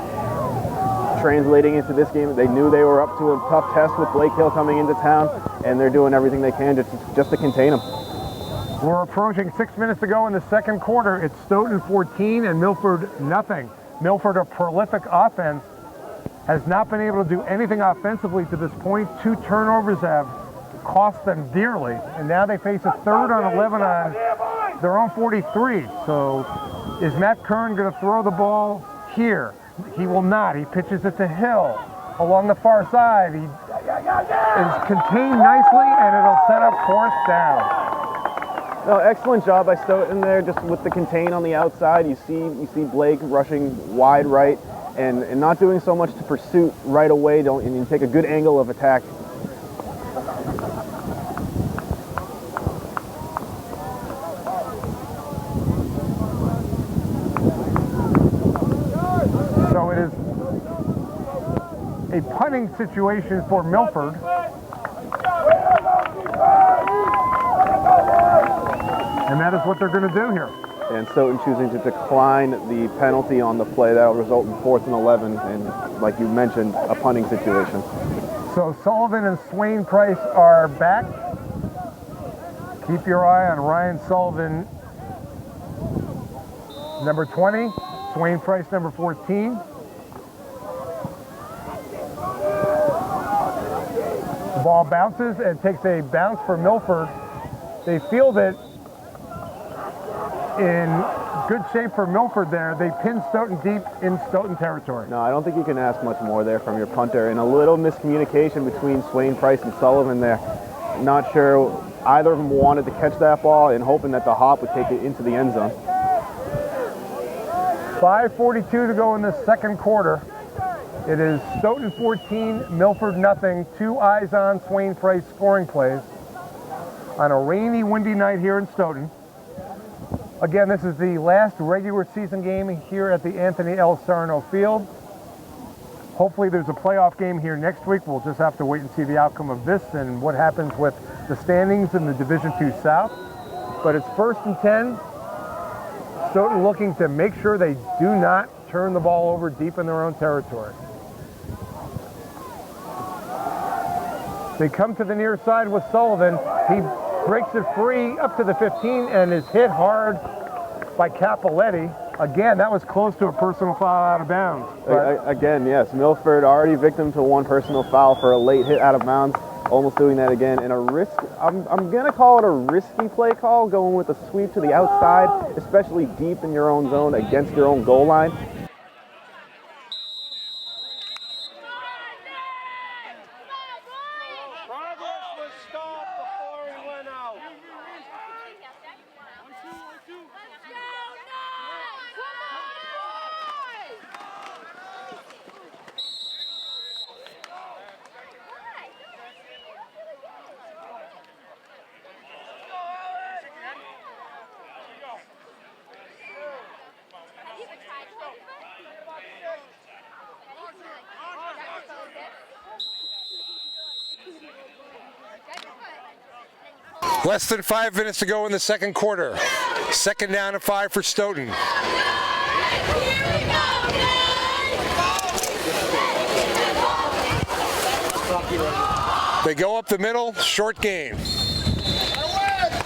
Translating into this game, they knew they were up to a tough test with Blake Hill coming into town, and they're doing everything they can just to contain him. We're approaching 6 minutes to go in the second quarter. It's Stoughton 14 and Milford nothing. Milford, a prolific offense, has not been able to do anything offensively to this point. 2 turnovers have cost them dearly, and now they face a 3rd and 11 on their own 43. So is Matt Curran going to throw the ball here? He will not. He pitches it to Hill along the far side. He is contained nicely, and it'll set up 4th down. No, excellent job by Stoughton there, just with the contain on the outside. You see Blake rushing wide right and not doing so much to pursuit right away. And you take a good angle of attack. So it is a punting situation for Milford. And that is what they're going to do here. And Stoughton choosing to decline the penalty on the play. That will result in 4th and 11, and like you mentioned, a punting situation. So Sullivan and Swain Price are back. Keep your eye on Ryan Sullivan, number 20, Swain Price, number 14. The ball bounces and takes a bounce for Milford. They field it in good shape for Milford there. They pin Stoughton deep in Stoughton territory. No, I don't think you can ask much more there from your punter. And a little miscommunication between Swain Price and Sullivan there. Not sure either of them wanted to catch that ball and hoping that the hop would take it into the end zone. 5:42 to go in the second quarter. It is Stoughton 14, Milford nothing. 2 eyes on Swain Price scoring plays on a rainy, windy night here in Stoughton. Again, this is the last regular season game here at the Anthony L. Sarno Field. Hopefully there's a playoff game here next week. We'll just have to wait and see the outcome of this and what happens with the standings in the Division II South. But it's 1st and 10. Stoughton looking to make sure they do not turn the ball over deep in their own territory. They come to the near side with Sullivan. He breaks it free up to the 15 and is hit hard by Capoletti. Again, that was close to a personal foul out of bounds. Again, yes, Milford already victim to 1 personal foul for a late hit out of bounds. Almost doing that again. And I'm going to call it a risky play call, going with a sweep to the outside, especially deep in your own zone against your own goal line. Less than 5 minutes to go in the second quarter. 2nd down and 5 for Stoughton. They go up the middle, short gain.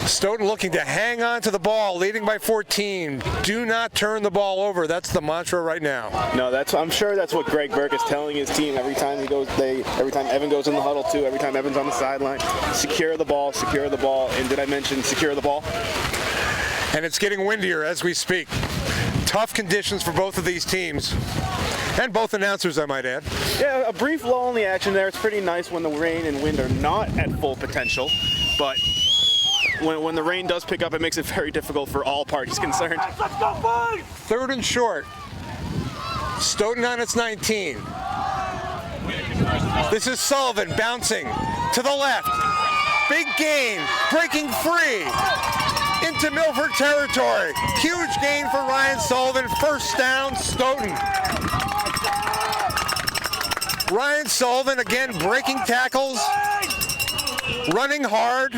Stoughton looking to hang on to the ball, leading by 14. Do not turn the ball over. That's the mantra right now. No, I'm sure that's what Greg Burke is telling his team every time every time Evan goes in the huddle too, every time Evan's on the sideline. Secure the ball, and did I mention secure the ball? And it's getting windier as we speak. Tough conditions for both of these teams. And both announcers, I might add. Yeah, a brief lull in the action there. It's pretty nice when the rain and wind are not at full potential, but when the rain does pick up, it makes it very difficult for all parties concerned. Let's go, boys! 3rd and short. Stoughton on its 19. This is Sullivan bouncing to the left. Big gain, breaking free into Milford territory. Huge gain for Ryan Sullivan. 1st down, Stoughton. Ryan Sullivan again breaking tackles, running hard,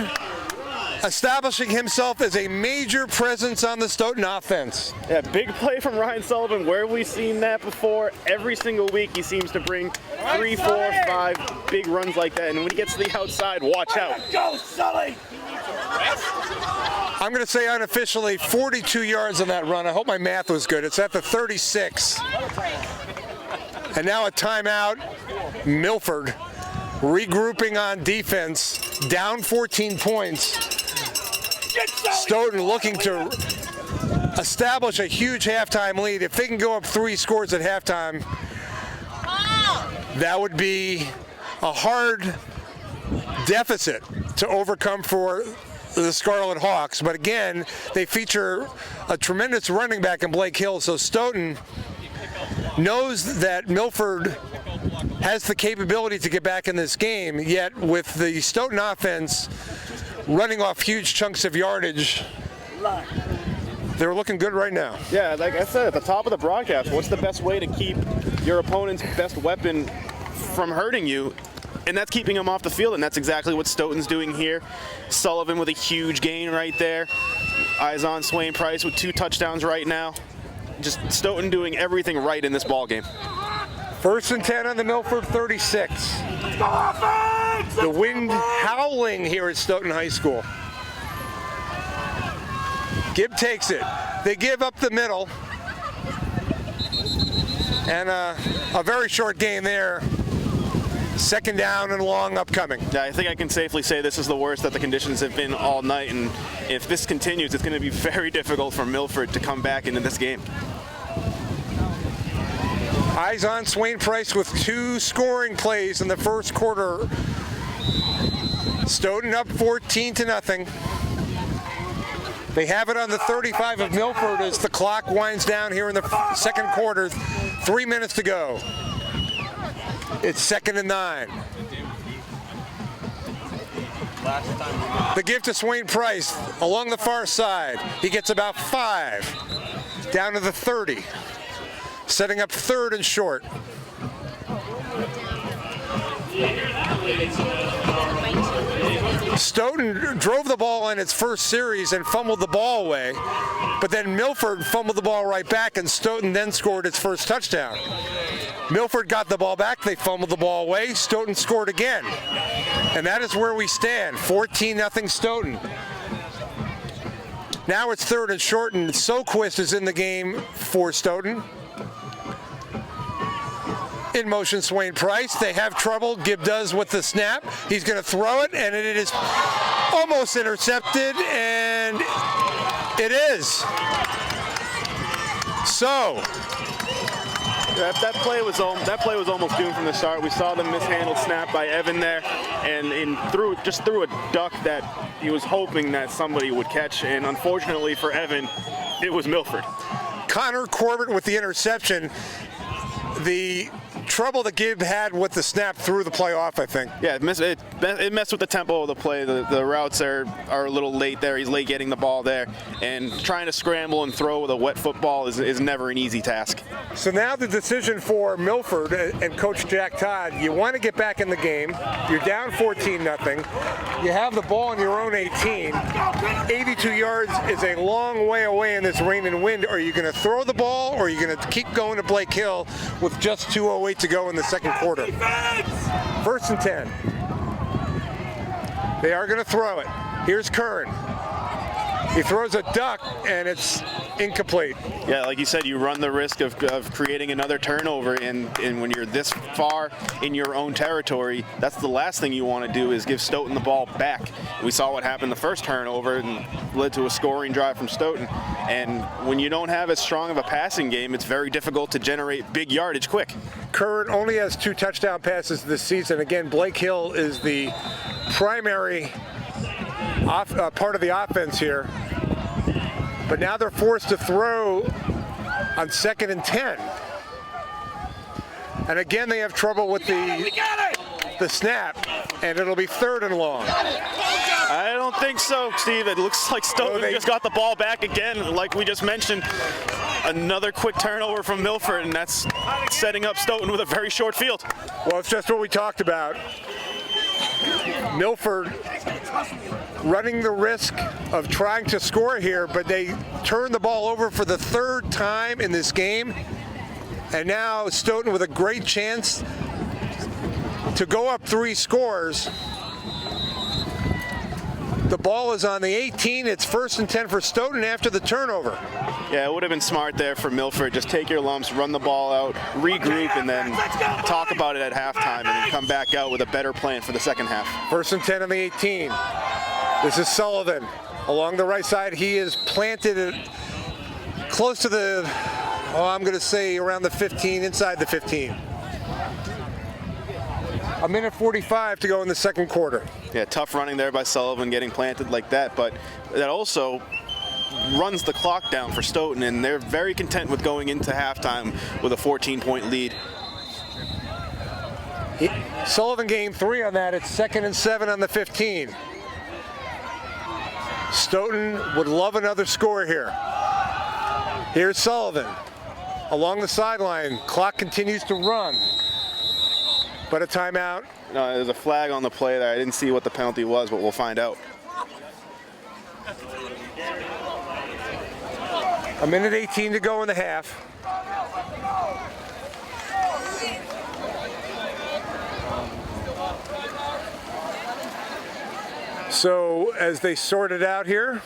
establishing himself as a major presence on the Stoughton offense. Yeah, big play from Ryan Sullivan. Where have we seen that before? Every single week he seems to bring 3, 4, 5 big runs like that. And when he gets to the outside, watch out. Go, Sully! I'm going to say unofficially 42 yards on that run. I hope my math was good. It's at the 36. And now a timeout. Milford regrouping on defense, down 14 points. Stoughton looking to establish a huge halftime lead. If they can go up 3 scores at halftime, that would be a hard deficit to overcome for the Scarlet Hawks. But again, they feature a tremendous running back in Blake Hill, so Stoughton knows that Milford has the capability to get back in this game, yet with the Stoughton offense running off huge chunks of yardage, they're looking good right now. Yeah, like I said at the top of the broadcast, what's the best way to keep your opponent's best weapon from hurting you, and that's keeping them off the field, and that's exactly what Stoughton's doing here. Sullivan with a huge gain right there. Eyes on Swain Price with 2 touchdowns right now. Just Stoughton doing everything right in this ball game. 1st and 10 on the Milford 36. The wind howling here at Stoughton High School. Gibb takes it. They give up the middle. And a very short gain there. 2nd down and long upcoming. Yeah, I think I can safely say this is the worst that the conditions have been all night, and if this continues, it's going to be very difficult for Milford to come back into this game. Eyes on Swain Price with 2 scoring plays in the first quarter. Stoughton up 14-0. They have it on the 35 of Milford as the clock winds down here in the second quarter. 3 minutes to go. It's 2nd and 9. The give to Swain Price along the far side. He gets about 5 down to the 30. Setting up 3rd and short. Stoughton drove the ball in its first series and fumbled the ball away, but then Milford fumbled the ball right back, and Stoughton then scored its first touchdown. Milford got the ball back, they fumbled the ball away, Stoughton scored again. And that is where we stand, 14-0 Stoughton. Now it's 3rd and short, and Soquist is in the game for Stoughton. In motion, Swain Price. They have trouble. Gibb does with the snap. He's going to throw it, and it is almost intercepted, and it is. So that play was almost doomed from the start. We saw the mishandled snap by Evan there, and threw a duck that he was hoping that somebody would catch, and unfortunately for Evan, it was Milford. Connor Corbett with the interception. The trouble that Gibb had with the snap threw the play off, I think. Yeah, it messed with the tempo of the play. The routes are a little late there. He's late getting the ball there. And trying to scramble and throw with a wet football is never an easy task. So now the decision for Milford and Coach Jack Todd, you want to get back in the game. You're down 14-0. You have the ball on your own 18. 82 yards is a long way away in this rain and wind. Are you going to throw the ball, or are you going to keep going to Blake Hill with just 2:08 to go in the second quarter? 1st and 10. They are going to throw it. Here's Curran. He throws a duck, and it's incomplete. Yeah, like you said, you run the risk of creating another turnover, and when you're this far in your own territory, that's the last thing you want to do is give Stoughton the ball back. We saw what happened the first turnover and led to a scoring drive from Stoughton. And when you don't have as strong of a passing game, it's very difficult to generate big yardage quick. Curran only has 2 touchdown passes this season. Again, Blake Hill is the primary part of the offense here. But now they're forced to throw on 2nd and 10. And again, they have trouble with the snap, and it'll be 3rd and long. I don't think so, Steve. It looks like Stoughton just got the ball back again. Like we just mentioned, another quick turnover from Milford, and that's setting up Stoughton with a very short field. Well, it's just what we talked about. Milford running the risk of trying to score here, but they turn the ball over for the 3rd time in this game. And now Stoughton with a great chance to go up 3 scores. The ball is on the 18. It's 1st and 10 for Stoughton after the turnover. Yeah, it would have been smart there for Milford. Just take your lumps, run the ball out, regroup, and then talk about it at halftime, and then come back out with a better plan for the second half. 1st and 10 on the 18. This is Sullivan along the right side. He is planted close to the, I'm going to say around the 15, inside the 15. 1:45 to go in the second quarter. Yeah, tough running there by Sullivan, getting planted like that, but that also runs the clock down for Stoughton, and they're very content with going into halftime with a 14-point lead. Sullivan gained 3 on that. It's 2nd and 7 on the 15. Stoughton would love another score here. Here's Sullivan along the sideline. Clock continues to run. but a timeout. No, there's a flag on the play there. I didn't see what the penalty was, but we'll find out. A minute 18 to go in the half. So as they sort it out here,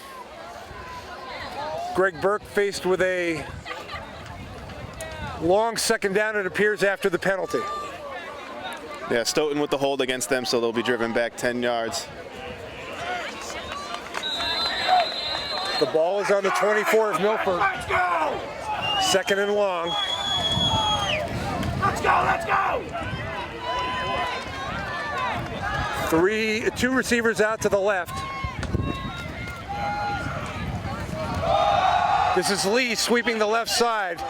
Greg Burke faced with a long second down, it appears, after the penalty. Yeah, Stoughton with the hold against them, so they'll be driven back 10 yards. The ball is on the 24 of Milford. Let's go! Second and long. Let's go, let's go! Two receivers out to the left. This is Lee sweeping the left side.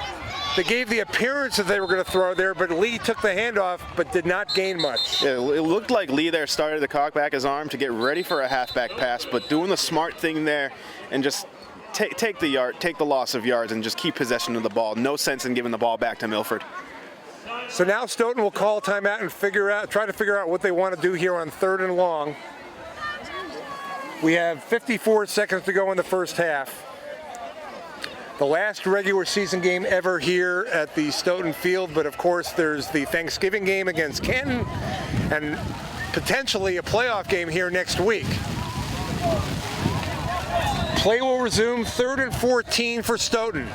They gave the appearance that they were going to throw there, but Lee took the handoff but did not gain much. Yeah, it looked like Lee there started to cock back his arm to get ready for a halfback pass, but doing the smart thing there and just take the loss of yards and just keep possession of the ball. No sense in giving the ball back to Milford. So now Stoughton will call timeout and try to figure out what they want to do here on third and long. We have 54 seconds to go in the first half. The last regular season game ever here at the Stoughton Field, but of course there's the Thanksgiving game against Canton and potentially a playoff game here next week. Play will resume, 3rd and 14 for Stoughton.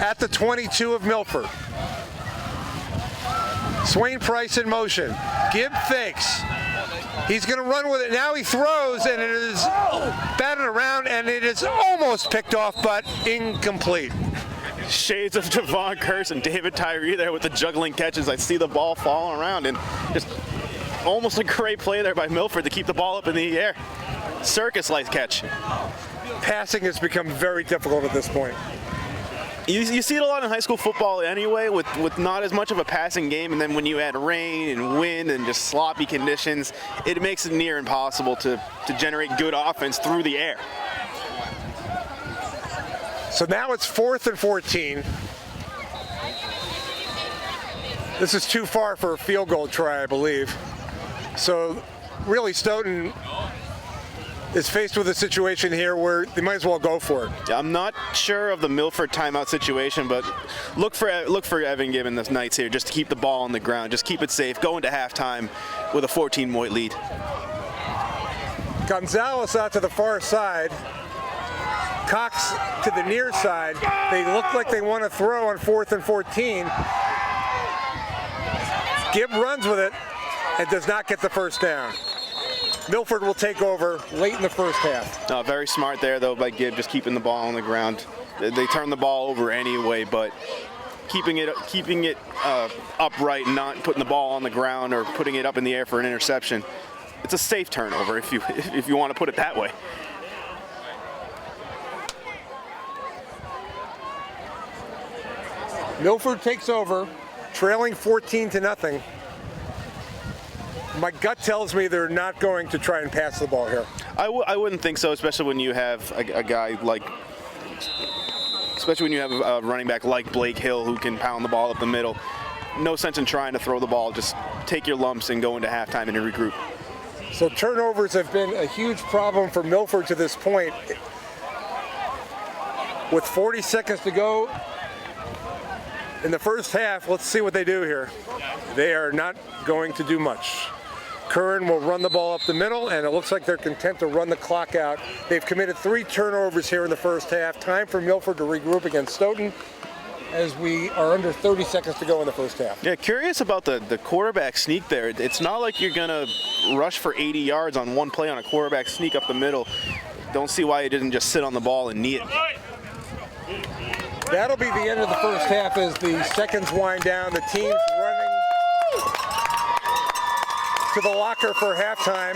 At the 22 of Milford. Swain Price in motion. Gibb fakes. He's going to run with it. Now he throws, and it is batted around, and it is almost picked off, but incomplete. Shades of Devon Curse and David Tyree there with the juggling catches. I see the ball falling around, and just almost a great play there by Milford to keep the ball up in the air. Circus-like catch. Passing has become very difficult at this point. You see it a lot in high school football anyway, with not as much of a passing game, and then when you add rain and wind and just sloppy conditions, it makes it near impossible to generate good offense through the air. So now it's 4th and 14. This is too far for a field goal try, I believe. So really Stoughton is faced with a situation here where they might as well go for it. I'm not sure of the Milford timeout situation, but look for Evan Gibb and the Knights here just to keep the ball on the ground, just keep it safe, go into halftime with a 14-point lead. Gonzalez out to the far side. Cox to the near side. They look like they want to throw on 4th and 14. Gibb runs with it and does not get the first down. Milford will take over late in the first half. Very smart there, though, by Gibb, just keeping the ball on the ground. They turn the ball over anyway, but keeping it upright and not putting the ball on the ground or putting it up in the air for an interception. It's a safe turnover, if you want to put it that way. Milford takes over, trailing 14-0. My gut tells me they're not going to try and pass the ball here. I wouldn't think so, especially when you have a guy like, especially when you have a running back like Blake Hill who can pound the ball up the middle. No sense in trying to throw the ball. Just take your lumps and go into halftime and regroup. So turnovers have been a huge problem for Milford to this point. With 40 seconds to go in the first half, let's see what they do here. They are not going to do much. Curran will run the ball up the middle, and it looks like they're content to run the clock out. They've committed 3 turnovers here in the first half. Time for Milford to regroup against Stoughton as we are under 30 seconds to go in the first half. Yeah, curious about the quarterback sneak there. It's not like you're going to rush for 80 yards on one play on a quarterback sneak up the middle. Don't see why he didn't just sit on the ball and knee it. That'll be the end of the first half as the seconds wind down. The team's running to the locker for halftime.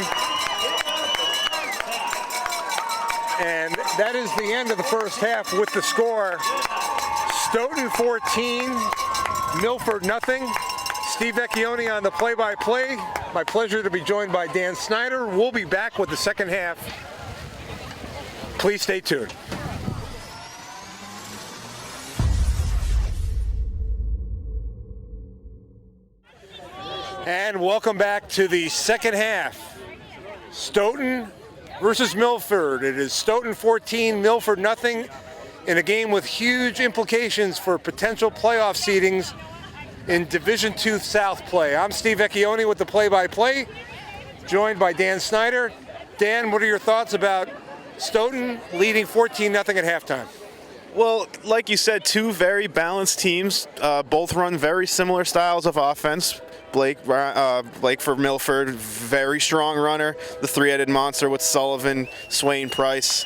And that is the end of the first half with the score. Stoughton 14, Milford nothing. Steve Vecchione on the play-by-play. My pleasure to be joined by Dan Snyder. We'll be back with the second half. Please stay tuned. And welcome back to the second half. Stoughton versus Milford. It is Stoughton 14, Milford nothing, in a game with huge implications for potential playoff seedings in Division II South play. I'm Steve Vecchione with the play-by-play, joined by Dan Snyder. Dan, what are your thoughts about Stoughton leading 14-0 at halftime? Well, like you said, two very balanced teams, both run very similar styles of offense. Blake for Milford, very strong runner, the three-headed monster with Sullivan, Swain, Price.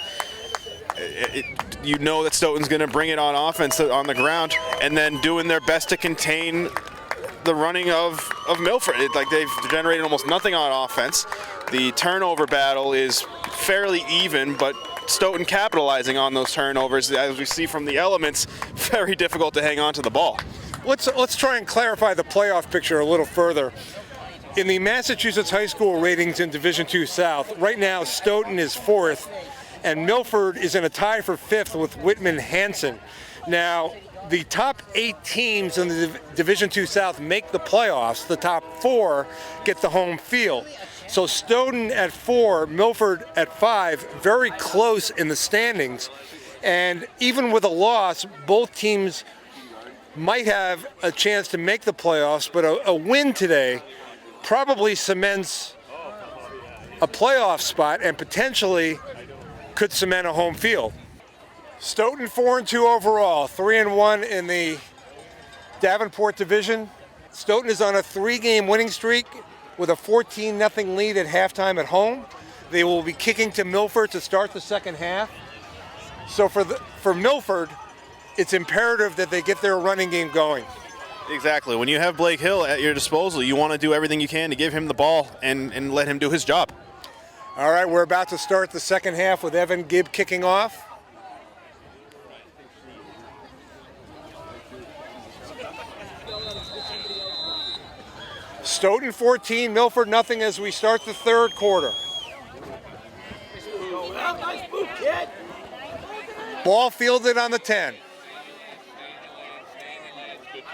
You know that Stoughton's going to bring it on offense on the ground, and then doing their best to contain the running of Milford. They've generated almost nothing on offense. The turnover battle is fairly even, but Stoughton capitalizing on those turnovers, as we see from the elements, very difficult to hang on to the ball. Let's try and clarify the playoff picture a little further. In the Massachusetts high school ratings in Division II South, right now Stoughton is 4th, and Milford is in a tie for 5th with Whitman-Hanson. Now, the top 8 teams in the Division II South make the playoffs. The top 4 get the home field. So Stoughton at 4, Milford at 5, very close in the standings. And even with a loss, both teams might have a chance to make the playoffs, but a win today probably cements a playoff spot and potentially could cement a home field. Stoughton 4-2 overall, 3-1 in the Davenport division. Stoughton is on a 3-game winning streak with a 14-0 lead at halftime at home. They will be kicking to Milford to start the second half. So for Milford, it's imperative that they get their running game going. Exactly. When you have Blake Hill at your disposal, you want to do everything you can to give him the ball and let him do his job. All right, we're about to start the second half with Evan Gibb kicking off. Stoughton 14, Milford nothing as we start the third quarter. Ball fielded on the 10.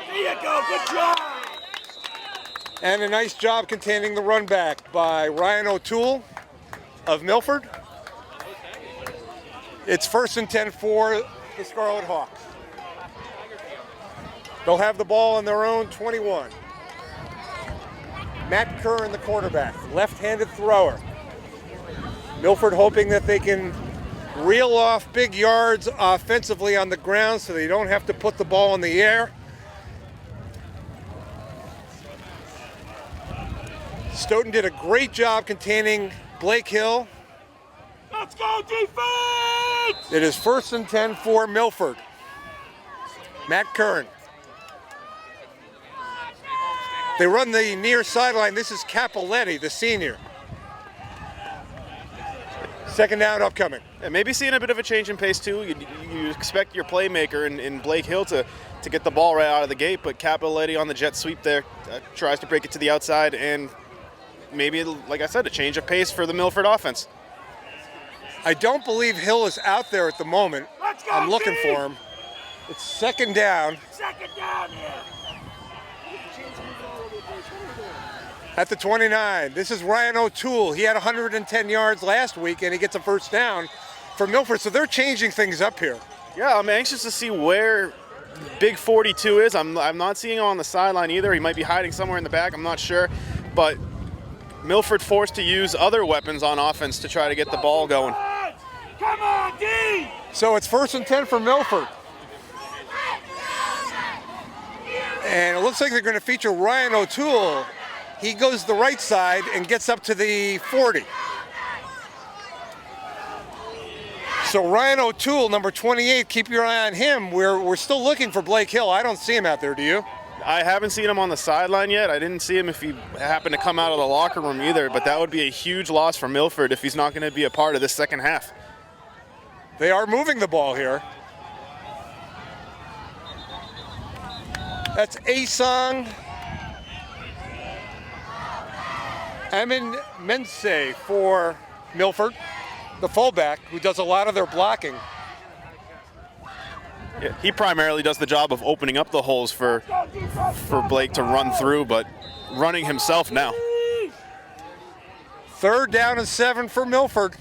There you go, good job! And a nice job containing the run back by Ryan O'Toole of Milford. It's 1st and 10 for the Scarlet Hawks. They'll have the ball on their own 21. Matt Curran, the quarterback, left-handed thrower. Milford hoping that they can reel off big yards offensively on the ground so they don't have to put the ball in the air. Stoughton did a great job containing Blake Hill. Let's go, defense! It is 1st and 10 for Milford. Matt Curran. They run the near sideline. This is Capoletti, the senior. Second down upcoming. Yeah, maybe seeing a bit of a change in pace too. You expect your playmaker in Blake Hill to get the ball right out of the gate, but Capoletti on the jet sweep there tries to break it to the outside, and maybe, like I said, a change of pace for the Milford offense. I don't believe Hill is out there at the moment. Let's go, I'm looking Steve! for him. It's second down Second down here! at the 29. This is Ryan O'Toole. He had 110 yards last week, and he gets a first down for Milford. So they're changing things up here. Yeah, I'm anxious to see where Big 42 is. I'm not seeing him on the sideline either. He might be hiding somewhere in the back. I'm not sure. But Milford forced to use other weapons on offense to try to get the ball going. Come on, D! So it's 1st and 10 for Milford. And it looks like they're going to feature Ryan O'Toole. He goes the right side and gets up to the 40. So Ryan O'Toole, number 28, keep your eye on him. We're still looking for Blake Hill. I don't see him out there, do you? I haven't seen him on the sideline yet. I didn't see him if he happened to come out of the locker room either, but that would be a huge loss for Milford if he's not going to be a part of this second half. They are moving the ball here. That's Asong Amin Menseh for Milford, the fullback, who does a lot of their blocking. He primarily does the job of opening up the holes for Blake to run through, but running himself now. 3rd down and 7 for Milford.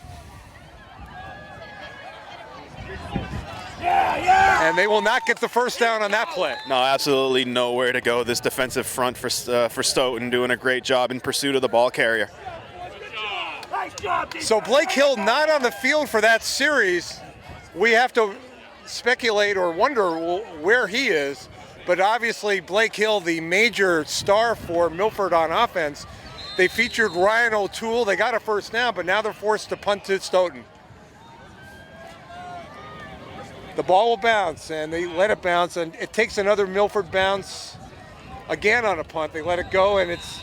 And they will not get the first down on that play. No, absolutely nowhere to go. This defensive front for Stoughton doing a great job in pursuit of the ball carrier. So Blake Hill not on the field for that series. We have to speculate or wonder where he is. But obviously Blake Hill, the major star for Milford on offense, they featured Ryan O'Toole. They got a first down, but now they're forced to punt to Stoughton. The ball will bounce, and they let it bounce, and it takes another Milford bounce again on a punt. They let it go, and it's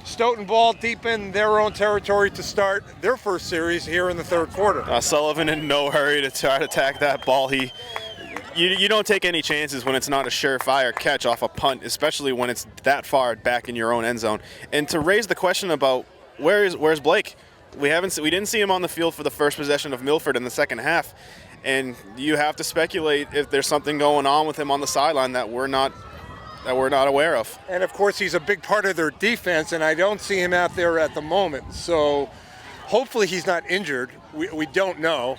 Stoughton ball deep in their own territory to start their first series here in the 3rd quarter. Sullivan in no hurry to try to attack that ball. You don't take any chances when it's not a surefire catch off a punt, especially when it's that far back in your own end zone. And to raise the question about where's Blake? We didn't see him on the field for the first possession of Milford in the second half. And you have to speculate if there's something going on with him on the sideline that we're not aware of. And of course, he's a big part of their defense, and I don't see him out there at the moment. So hopefully he's not injured. We don't know.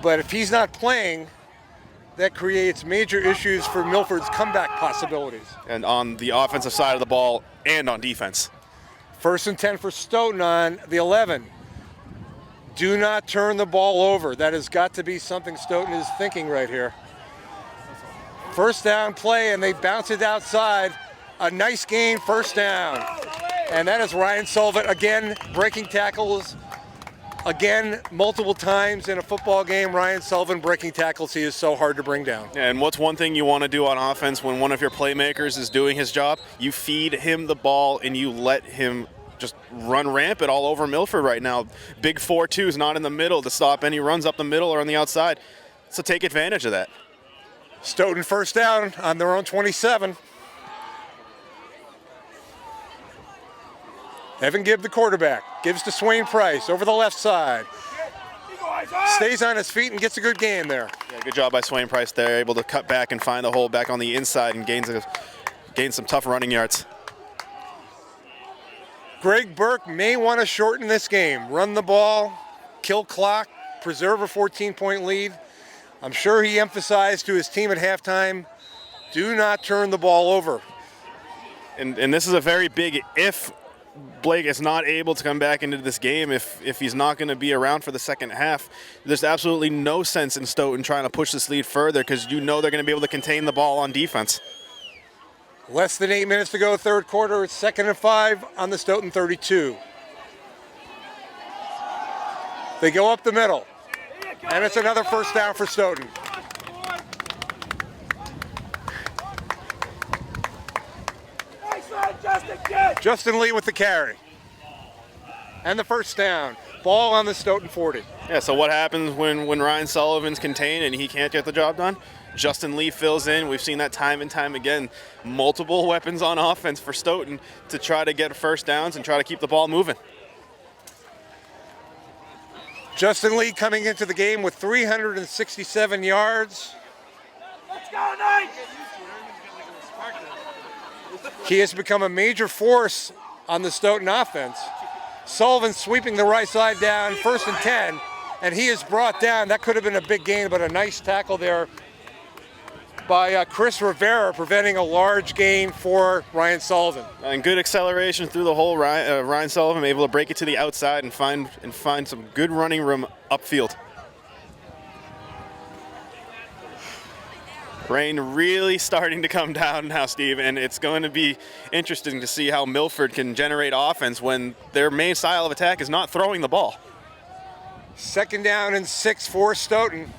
But if he's not playing, that creates major issues for Milford's comeback possibilities. And on the offensive side of the ball and on defense. 1st and 10 for Stoughton on the 11. Do not turn the ball over. That has got to be something Stoughton is thinking right here. First down play, and they bounce it outside. A nice gain, first down. And that is Ryan Sullivan, again, breaking tackles. Again, multiple times in a football game, Ryan Sullivan breaking tackles. He is so hard to bring down. And what's one thing you want to do on offense when one of your playmakers is doing his job? You feed him the ball and you let him just run rampant all over Milford right now. Big 4-2 is not in the middle to stop any runs up the middle or on the outside. So take advantage of that. Stoughton first down on their own 27. Evan Gibb, the quarterback, gives to Swain Price over the left side. Stays on his feet and gets a good gain there. Yeah, good job by Swain Price there, able to cut back and find the hole back on the inside and gain some tough running yards. Greg Burke may want to shorten this game. Run the ball, kill clock, preserve a 14-point lead. I'm sure he emphasized to his team at halftime, do not turn the ball over. And this is a very big if Blake is not able to come back into this game, if he's not going to be around for the second half, there's absolutely no sense in Stoughton trying to push this lead further because you know they're going to be able to contain the ball on defense. Less than 8 minutes to go, 3rd quarter. It's 2nd and 5 on the Stoughton 32. They go up the middle, and it's another first down for Stoughton. Justin Lee with the carry. And the first down. Ball on the Stoughton 40. Yeah, so what happens when Ryan Sullivan's contained and he can't get the job done? Justin Lee fills in. We've seen that time and time again. Multiple weapons on offense for Stoughton to try to get first downs and try to keep the ball moving. Justin Lee coming into the game with 367 yards. Let's go, Knights! He has become a major force on the Stoughton offense. Sullivan sweeping the right side down, 1st and 10, and he is brought down. That could have been a big gain, but a nice tackle there by Chris Rivera, preventing a large gain for Ryan Sullivan. And good acceleration through the hole. Ryan Sullivan able to break it to the outside and find some good running room upfield. Rain really starting to come down now, Steve, and it's going to be interesting to see how Milford can generate offense when their main style of attack is not throwing the ball. 2nd down and 6 for Stoughton.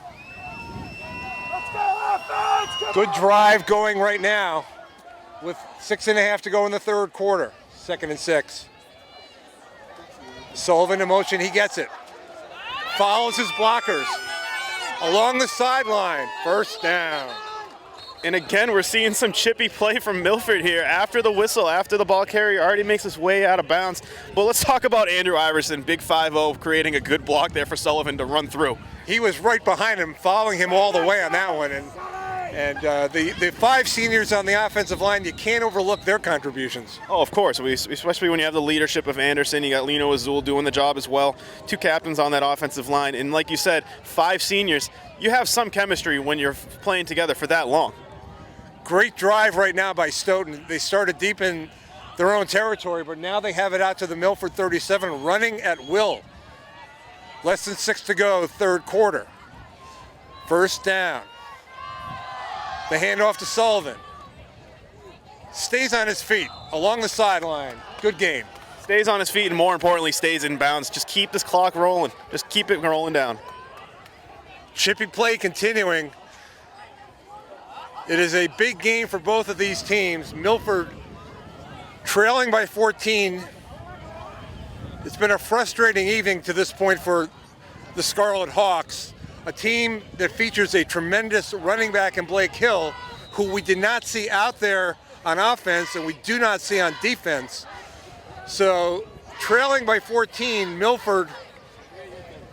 Let's go, offense! Good drive going right now with 6.5 to go in the 3rd quarter. 2nd and 6. Sullivan in motion, he gets it. Follows his blockers along the sideline. First down. And again, we're seeing some chippy play from Milford here after the whistle, after the ball carrier already makes his way out of bounds. But let's talk about Andrew Iverson, big 5-0, creating a good block there for Sullivan to run through. he was right behind him, following him all the way on that one. And the 5 seniors on the offensive line, you can't overlook their contributions. Oh, of course. Especially when you have the leadership of Anderson. You got Lino Azul doing the job as well. 2 captains on that offensive line. And like you said, 5 seniors. You have some chemistry when you're playing together for that long. Great drive right now by Stoughton. They started deep in their own territory, but now they have it out to the Milford 37, running at will. Less than 6 to go, third quarter. First down. The handoff to Sullivan. Stays on his feet along the sideline. Good game. Stays on his feet and more importantly stays in bounds. Just keep this clock rolling. Just keep it rolling down. Chippy play continuing. It is a big game for both of these teams. Milford trailing by 14. It's been a frustrating evening to this point for the Scarlet Hawks, a team that features a tremendous running back in Blake Hill, who we did not see out there on offense and we do not see on defense. So trailing by 14, Milford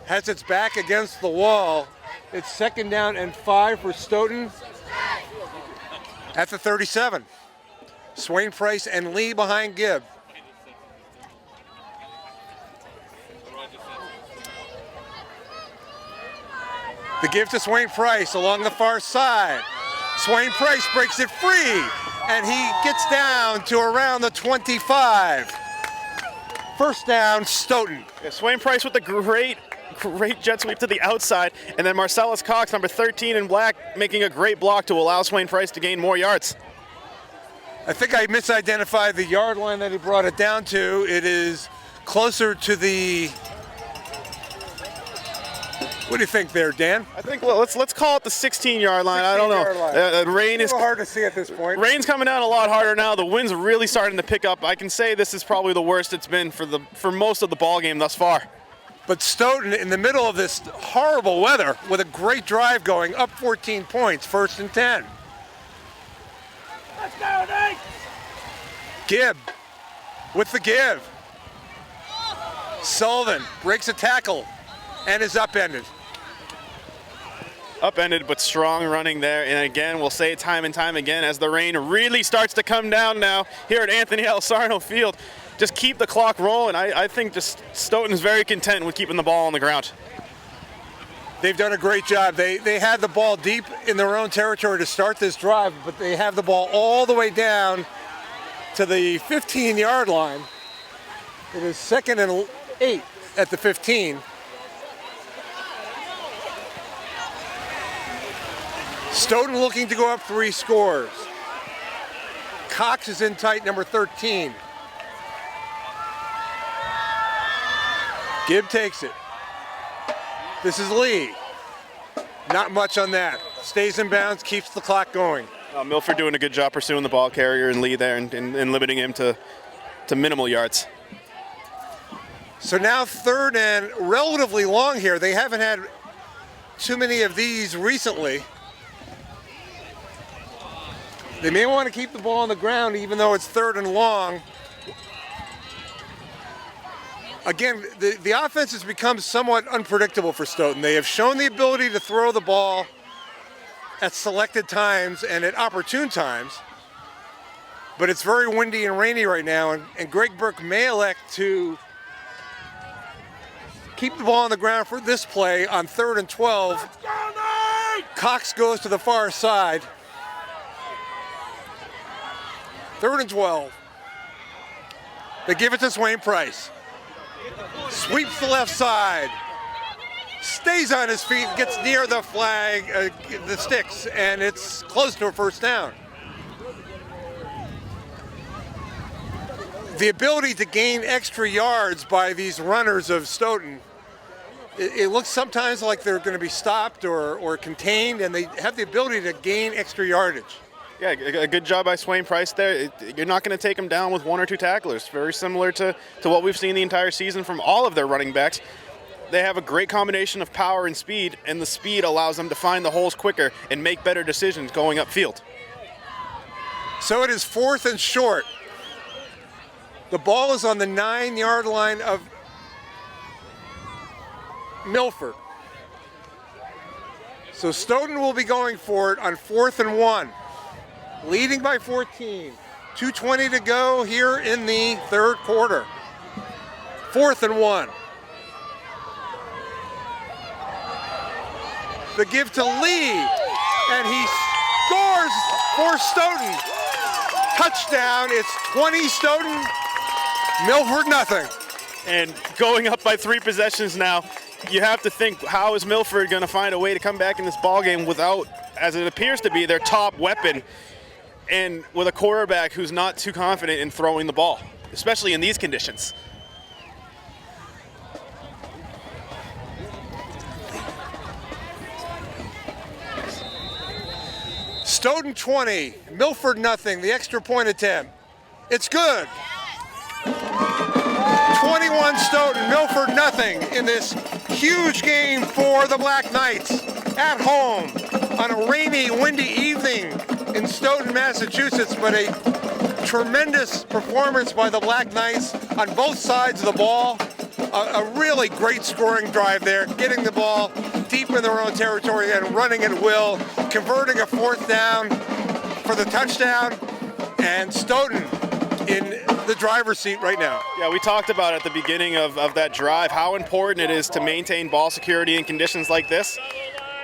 has its back against the wall. It's 2nd down and 5 for Stoughton at the 37. Swain Price and Lee behind Gibb. The give to Swain Price along the far side. Swain Price breaks it free, and he gets down to around the 25. First down, Stoughton. Yeah, Swain Price with the great jet sweep to the outside, and then Marcellus Cox, number 13 in black, making a great block to allow Swain Price to gain more yards. I think I misidentified the yard line that he brought it down to. It is closer to the... What do you think there, Dan? I think let's call it the 16-yard line. I don't know. Rain is hard to see at this point. Rain's coming down a lot harder now. The wind's really starting to pick up. I can say this is probably the worst it's been for most of the ball game thus far. But Stoughton, in the middle of this horrible weather, with a great drive going, up 14 points, 1st and 10. Let's go, Nate! Gibb with the give. Sullivan breaks a tackle and is upended. Upended but strong running there, and again we'll say it time and time again as the rain really starts to come down now here at Anthony L. Sarno Field. Just keep the clock rolling. I think just Stoughton is very content with keeping the ball on the ground. They've done a great job. They had the ball deep in their own territory to start this drive, but they have the ball all the way down to the 15-yard line. It is 2nd and 8 at the 15. Stoughton looking to go up 3 scores. Cox is in tight, number 13. Gibb takes it. This is Lee. Not much on that. Stays in bounds, keeps the clock going. Milford doing a good job pursuing the ball carrier and Lee there and limiting him to minimal yards. So now 3rd and relatively long here. They haven't had too many of these recently. They may want to keep the ball on the ground even though it's 3rd and long. Again, the offense has become somewhat unpredictable for Stoughton. They have shown the ability to throw the ball at selected times and at opportune times, but it's very windy and rainy right now, and Greg Burke may elect to keep the ball on the ground for this play on 3rd and 12. Cox goes to the far side. 3rd and 12. They give it to Swain Price. Sweeps the left side. Stays on his feet, gets near the flag, the sticks, and it's close to a first down. The ability to gain extra yards by these runners of Stoughton, it looks sometimes like they're going to be stopped or contained, and they have the ability to gain extra yardage. Yeah, a good job by Swain Price there. You're not going to take him down with 1 or 2 tacklers. Very similar to what we've seen the entire season from all of their running backs. They have a great combination of power and speed, and the speed allows them to find the holes quicker and make better decisions going upfield. So it is 4th and short. The ball is on the 9-yard line of Milford. So Stoughton will be going for it on 4th and 1, leading by 14. 2:20 to go here in the third quarter. 4th and 1. The give to Lee, and he scores for Stoughton. Touchdown, it's 20 Stoughton, Milford nothing. And going up by 3 possessions now, you have to think, how is Milford going to find a way to come back in this ballgame without, as it appears to be, their top weapon, and with a quarterback who's not too confident in throwing the ball, especially in these conditions. Stoughton 20, Milford nothing, the extra point attempt. It's good. 21 Stoughton, Milford nothing in this huge game for the Black Knights at home on a rainy, windy evening in Stoughton, Massachusetts, but a tremendous performance by the Black Knights on both sides of the ball. A really great scoring drive there, getting the ball deep in their own territory and running at will, converting a 4th down for the touchdown, and Stoughton in the driver's seat right now. Yeah, we talked about at the beginning of that drive how important it is to maintain ball security in conditions like this.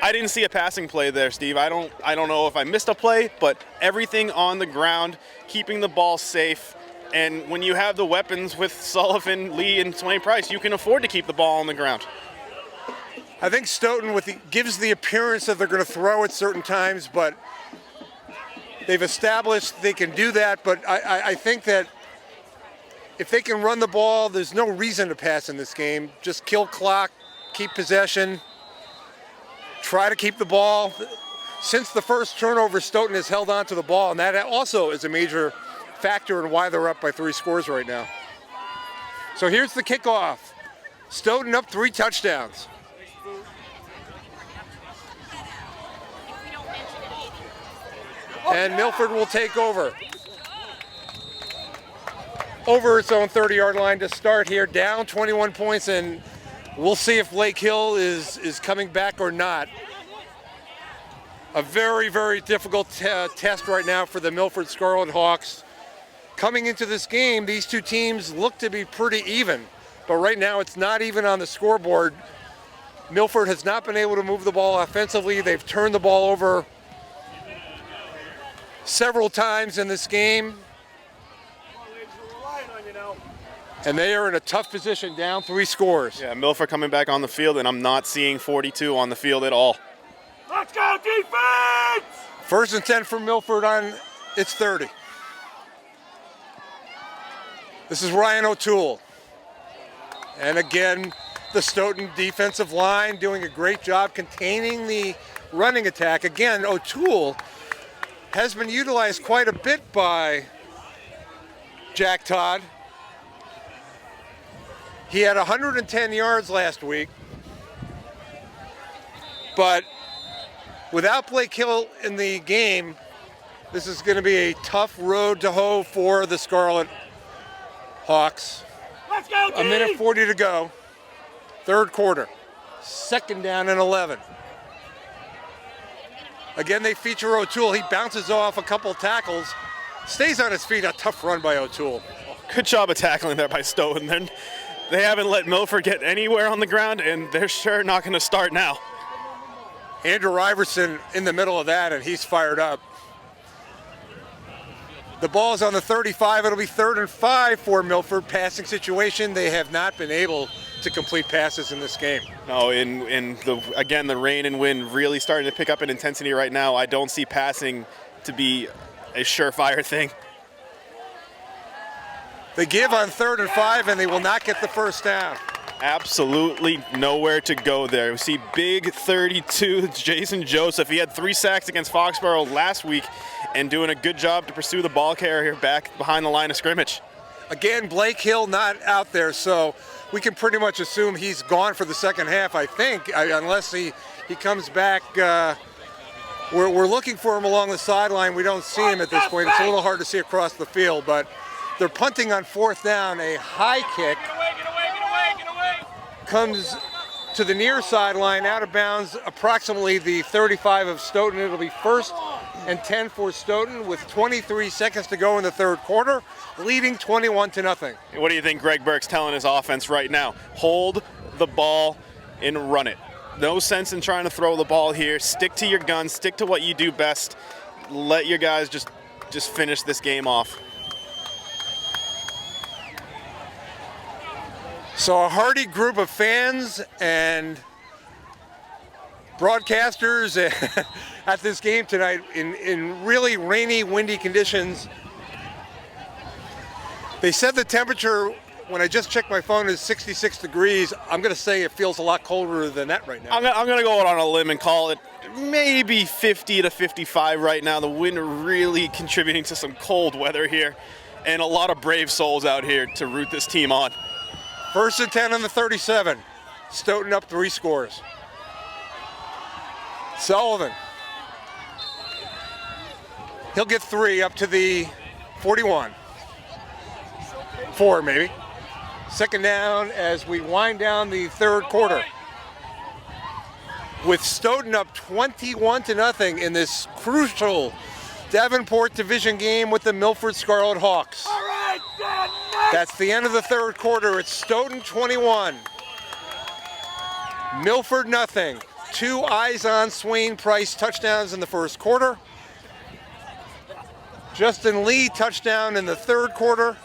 I didn't see a passing play there, Steve. I don't know if I missed a play, but everything on the ground, keeping the ball safe. And when you have the weapons with Sullivan, Lee, and Swain Price, you can afford to keep the ball on the ground. I think Stoughton gives the appearance that they're going to throw at certain times, but they've established they can do that. But I think that if they can run the ball, there's no reason to pass in this game. Just kill clock, keep possession, try to keep the ball. Since the first turnover, Stoughton has held on to the ball, and that also is a major factor in why they're up by 3 scores right now. So here's the kickoff. Stoughton up 3 touchdowns. And Milford will take over. Over its own 30-yard line to start here, down 21 points, and we'll see if Lake Hill is coming back or not. A very, very difficult test right now for the Milford Scarlet Hawks. Coming into this game, these two teams look to be pretty even, but right now it's not even on the scoreboard. Milford has not been able to move the ball offensively. They've turned the ball over several times in this game. And they are in a tough position, down 3 scores. Yeah, Milford coming back on the field, and I'm not seeing 42 on the field at all. Let's go, defense! 1st and 10 for Milford on its 30. This is Ryan O'Toole. And again, the Stoughton defensive line doing a great job containing the running attack. Again, O'Toole has been utilized quite a bit by Jack Todd. He had 110 yards last week, but without Blake Hill in the game, this is going to be a tough road to hoe for the Scarlet Hawks. Let's go, A minute 40 to go, 3rd quarter, 2nd down and 11. Again, they feature O'Toole. He bounces off a couple tackles, stays on his feet. A tough run by O'Toole. Good job of tackling there by Stoughton. Then they haven't let Milford get anywhere on the ground, and they're sure not going to start now. Andrew Iverson in the middle of that, and he's fired up. The ball's on the 35. It'll be 3rd and 5 for Milford. Passing situation. They have not been able to complete passes in this game. No, again, the rain and wind really starting to pick up in intensity right now. I don't see passing to be a surefire thing. They give on 3rd and 5, and they will not get the 1st down. Absolutely nowhere to go there. We see big 32, Jason Joseph. He had 3 sacks against Foxborough last week and doing a good job to pursue the ball carrier back behind the line of scrimmage. Again, Blake Hill not out there, so we can pretty much assume he's gone for the second half, I think, unless he comes back. We're looking for him along the sideline. We don't see him at this point. It's a little hard to see across the field, but they're punting on 4th down. A high kick comes to the near sideline, out of bounds, approximately the 35 of Stoughton. It'll be 1st and 10 for Stoughton with 23 seconds to go in the third quarter, leading 21-0. What do you think Greg Burke's telling his offense right now? Hold the ball and run it. No sense in trying to throw the ball here. Stick to your guns. Stick to what you do best. Let your guys just finish this game off. So a hearty group of fans and broadcasters at this game tonight in really rainy, windy conditions. They said the temperature, when I just checked my phone, is 66 degrees. I'm going to say it feels a lot colder than that right now. I'm going to go out on a limb and call it maybe 50 to 55 right now. The wind really contributing to some cold weather here, and a lot of brave souls out here to root this team on. 1st and 10 on the 37. Stoughton up 3 scores. Sullivan. He'll get 3 up to the 41. 4 maybe. 2nd down as we wind down the third quarter. With Stoughton up 21-0 in this crucial Davenport Division game with the Milford Scarlet Hawks. All right, Dan, That's the end of the third quarter. It's Stoughton 21, Milford nothing. 2 eyes on Swain Price touchdowns in the first quarter. Justin Lee touchdown in the third quarter.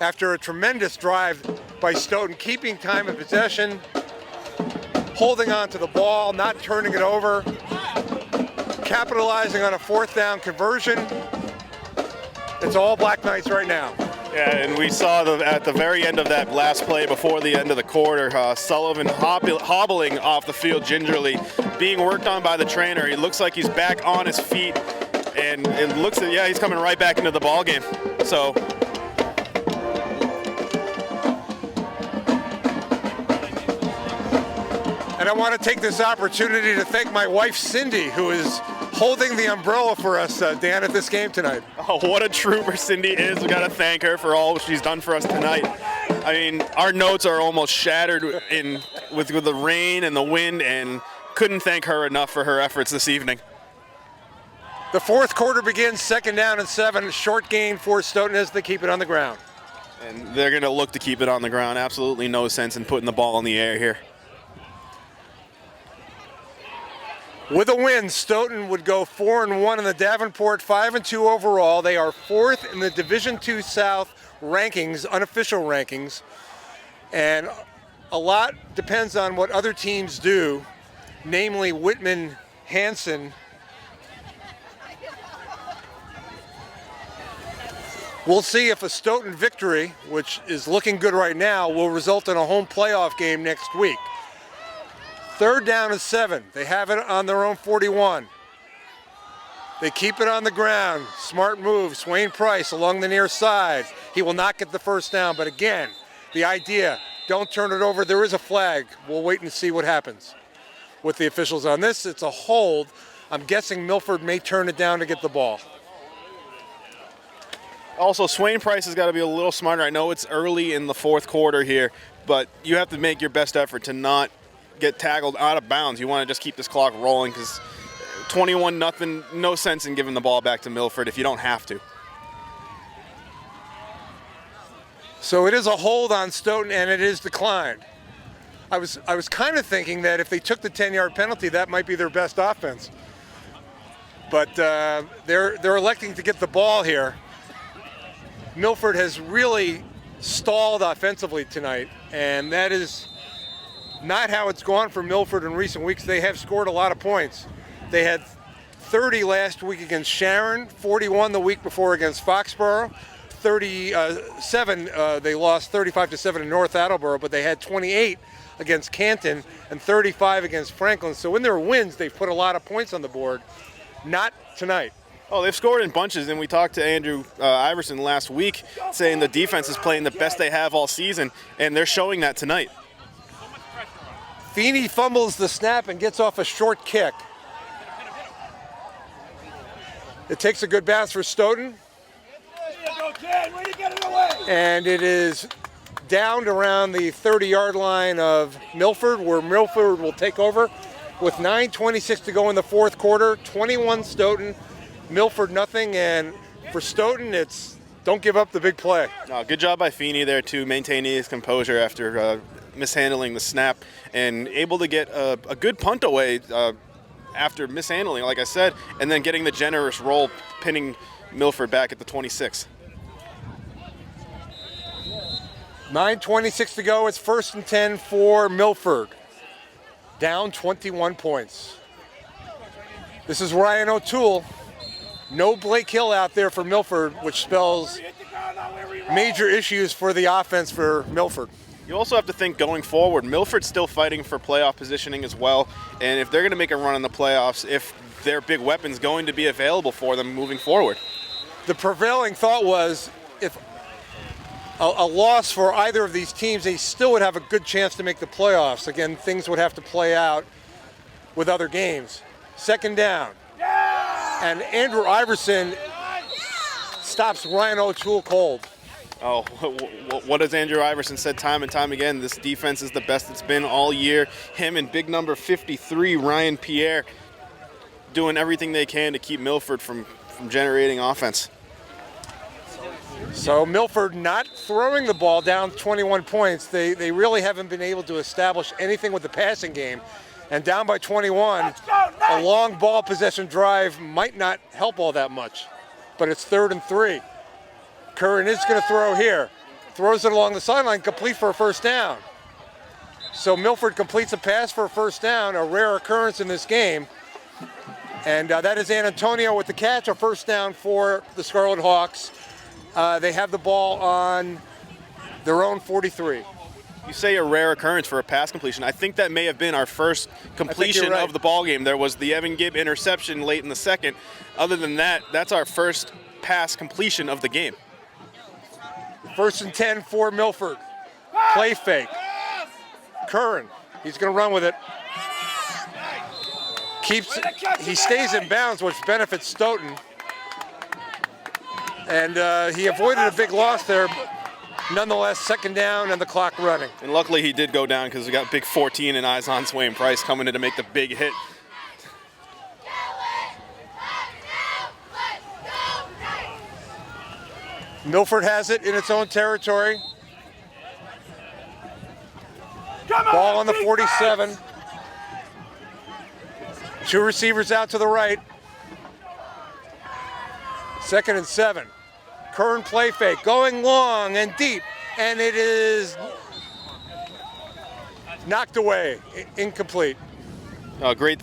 After a tremendous drive by Stoughton, keeping time of possession, holding on to the ball, not turning it over, capitalizing on a 4th down conversion. It's all Black Knights right now. Yeah, and we saw at the very end of that last play before the end of the quarter, Sullivan hobbling off the field gingerly, being worked on by the trainer. He looks like he's back on his feet, and it looks like, yeah, he's coming right back into the ball game. So. And I want to take this opportunity to thank my wife, Cindy, who is holding the umbrella for us, Dan, at this game tonight. Oh, what a trooper Cindy is. We got to thank her for all she's done for us tonight. I mean, our notes are almost shattered with the rain and the wind, and couldn't thank her enough for her efforts this evening. The fourth quarter begins, 2nd down and 7. Short gain for Stoughton as they keep it on the ground. And they're going to look to keep it on the ground. Absolutely no sense in putting the ball in the air here. With a win, Stoughton would go 4-1 in the Davenport, 5-2 overall. They are 4th in the Division II South rankings, unofficial rankings. And a lot depends on what other teams do, namely Whitman, Hanson. We'll see if a Stoughton victory, which is looking good right now, will result in a home playoff game next week. 3rd down and 7. They have it on their own 41. They keep it on the ground. Smart move. Swain Price along the near side. He will not get the 1st down, but again, the idea, don't turn it over. There is a flag. We'll wait and see what happens with the officials on this. It's a hold. I'm guessing Milford may turn it down to get the ball. Also, Swain Price has got to be a little smarter. I know it's early in the fourth quarter here, but you have to make your best effort to not get tackled out of bounds. You want to just keep this clock rolling, because 21-0, no sense in giving the ball back to Milford if you don't have to. So it is a hold on Stoughton, and it is declined. I was kind of thinking that if they took the 10-yard penalty, that might be their best offense. But they're electing to get the ball here. Milford has really stalled offensively tonight, and that is not how it's gone for Milford in recent weeks. They have scored a lot of points. They had 30 last week against Sharon, 41 the week before against Foxborough, 37 they lost 35-7 in North Attleboro, but they had 28 against Canton and 35 against Franklin. So in their wins, they've put a lot of points on the board. Not tonight. Oh, they've scored in bunches, and we talked to Andrew Iverson last week saying the defense is playing the best they have all season, and they're showing that tonight. Feeney fumbles the snap and gets off a short kick. It takes a good bounce for Stoughton. Way to go, Dan. Way to get it away. And it is downed around the 30-yard line of Milford, where Milford will take over with 9:26 to go in the fourth quarter. 21 Stoughton, Milford nothing, and for Stoughton, it's don't give up the big play. Good job by Feeney there to maintain his composure after mishandling the snap and able to get a good punt away after mishandling, like I said, and then getting the generous roll, pinning Milford back at the 26. 9:26 to go. It's 1st and 10 for Milford. Down 21 points. This is Ryan O'Toole. No Blake Hill out there for Milford, which spells major issues for the offense for Milford. You also have to think going forward, Milford's still fighting for playoff positioning as well, and if they're going to make a run in the playoffs, if their big weapon's going to be available for them moving forward. The prevailing thought was if a loss for either of these teams, they still would have a good chance to make the playoffs. Again, things would have to play out with other games. 2nd down. And Andrew Iverson stops Ryan O'Toole cold. Oh, what has Andrew Iverson said time and time again? This defense is the best it's been all year. Him and big number 53, Ryan Pierre, doing everything they can to keep Milford from generating offense. So Milford not throwing the ball, down 21 points. They really haven't been able to establish anything with the passing game. And down by 21, a long ball possession drive might not help all that much. But it's 3rd and 3. Curran is going to throw here. Throws it along the sideline, complete for a 1st down. So Milford completes a pass for a 1st down, a rare occurrence in this game. And that is Antonio with the catch, a 1st down for the Scarlet Hawks. They have the ball on their own 43. You say a rare occurrence for a pass completion. I think that may have been our first completion right. of the ball game. There was the Evan Gibb interception late in the second. Other than that, that's our first pass completion of the game. 1st and 10 for Milford. Play fake. Curran, he's going to run with it. He stays in bounds, which benefits Stoughton. And he avoided a big loss there. Nonetheless, 2nd down and the clock running. And luckily he did go down because we got big 14 and eyes on Swain Price coming in to make the big hit. Milford has it in its own territory. Ball on the 47. 2 receivers out to the right. 2nd and 7. Curran play fake, going long and deep, and it is knocked away, incomplete. Great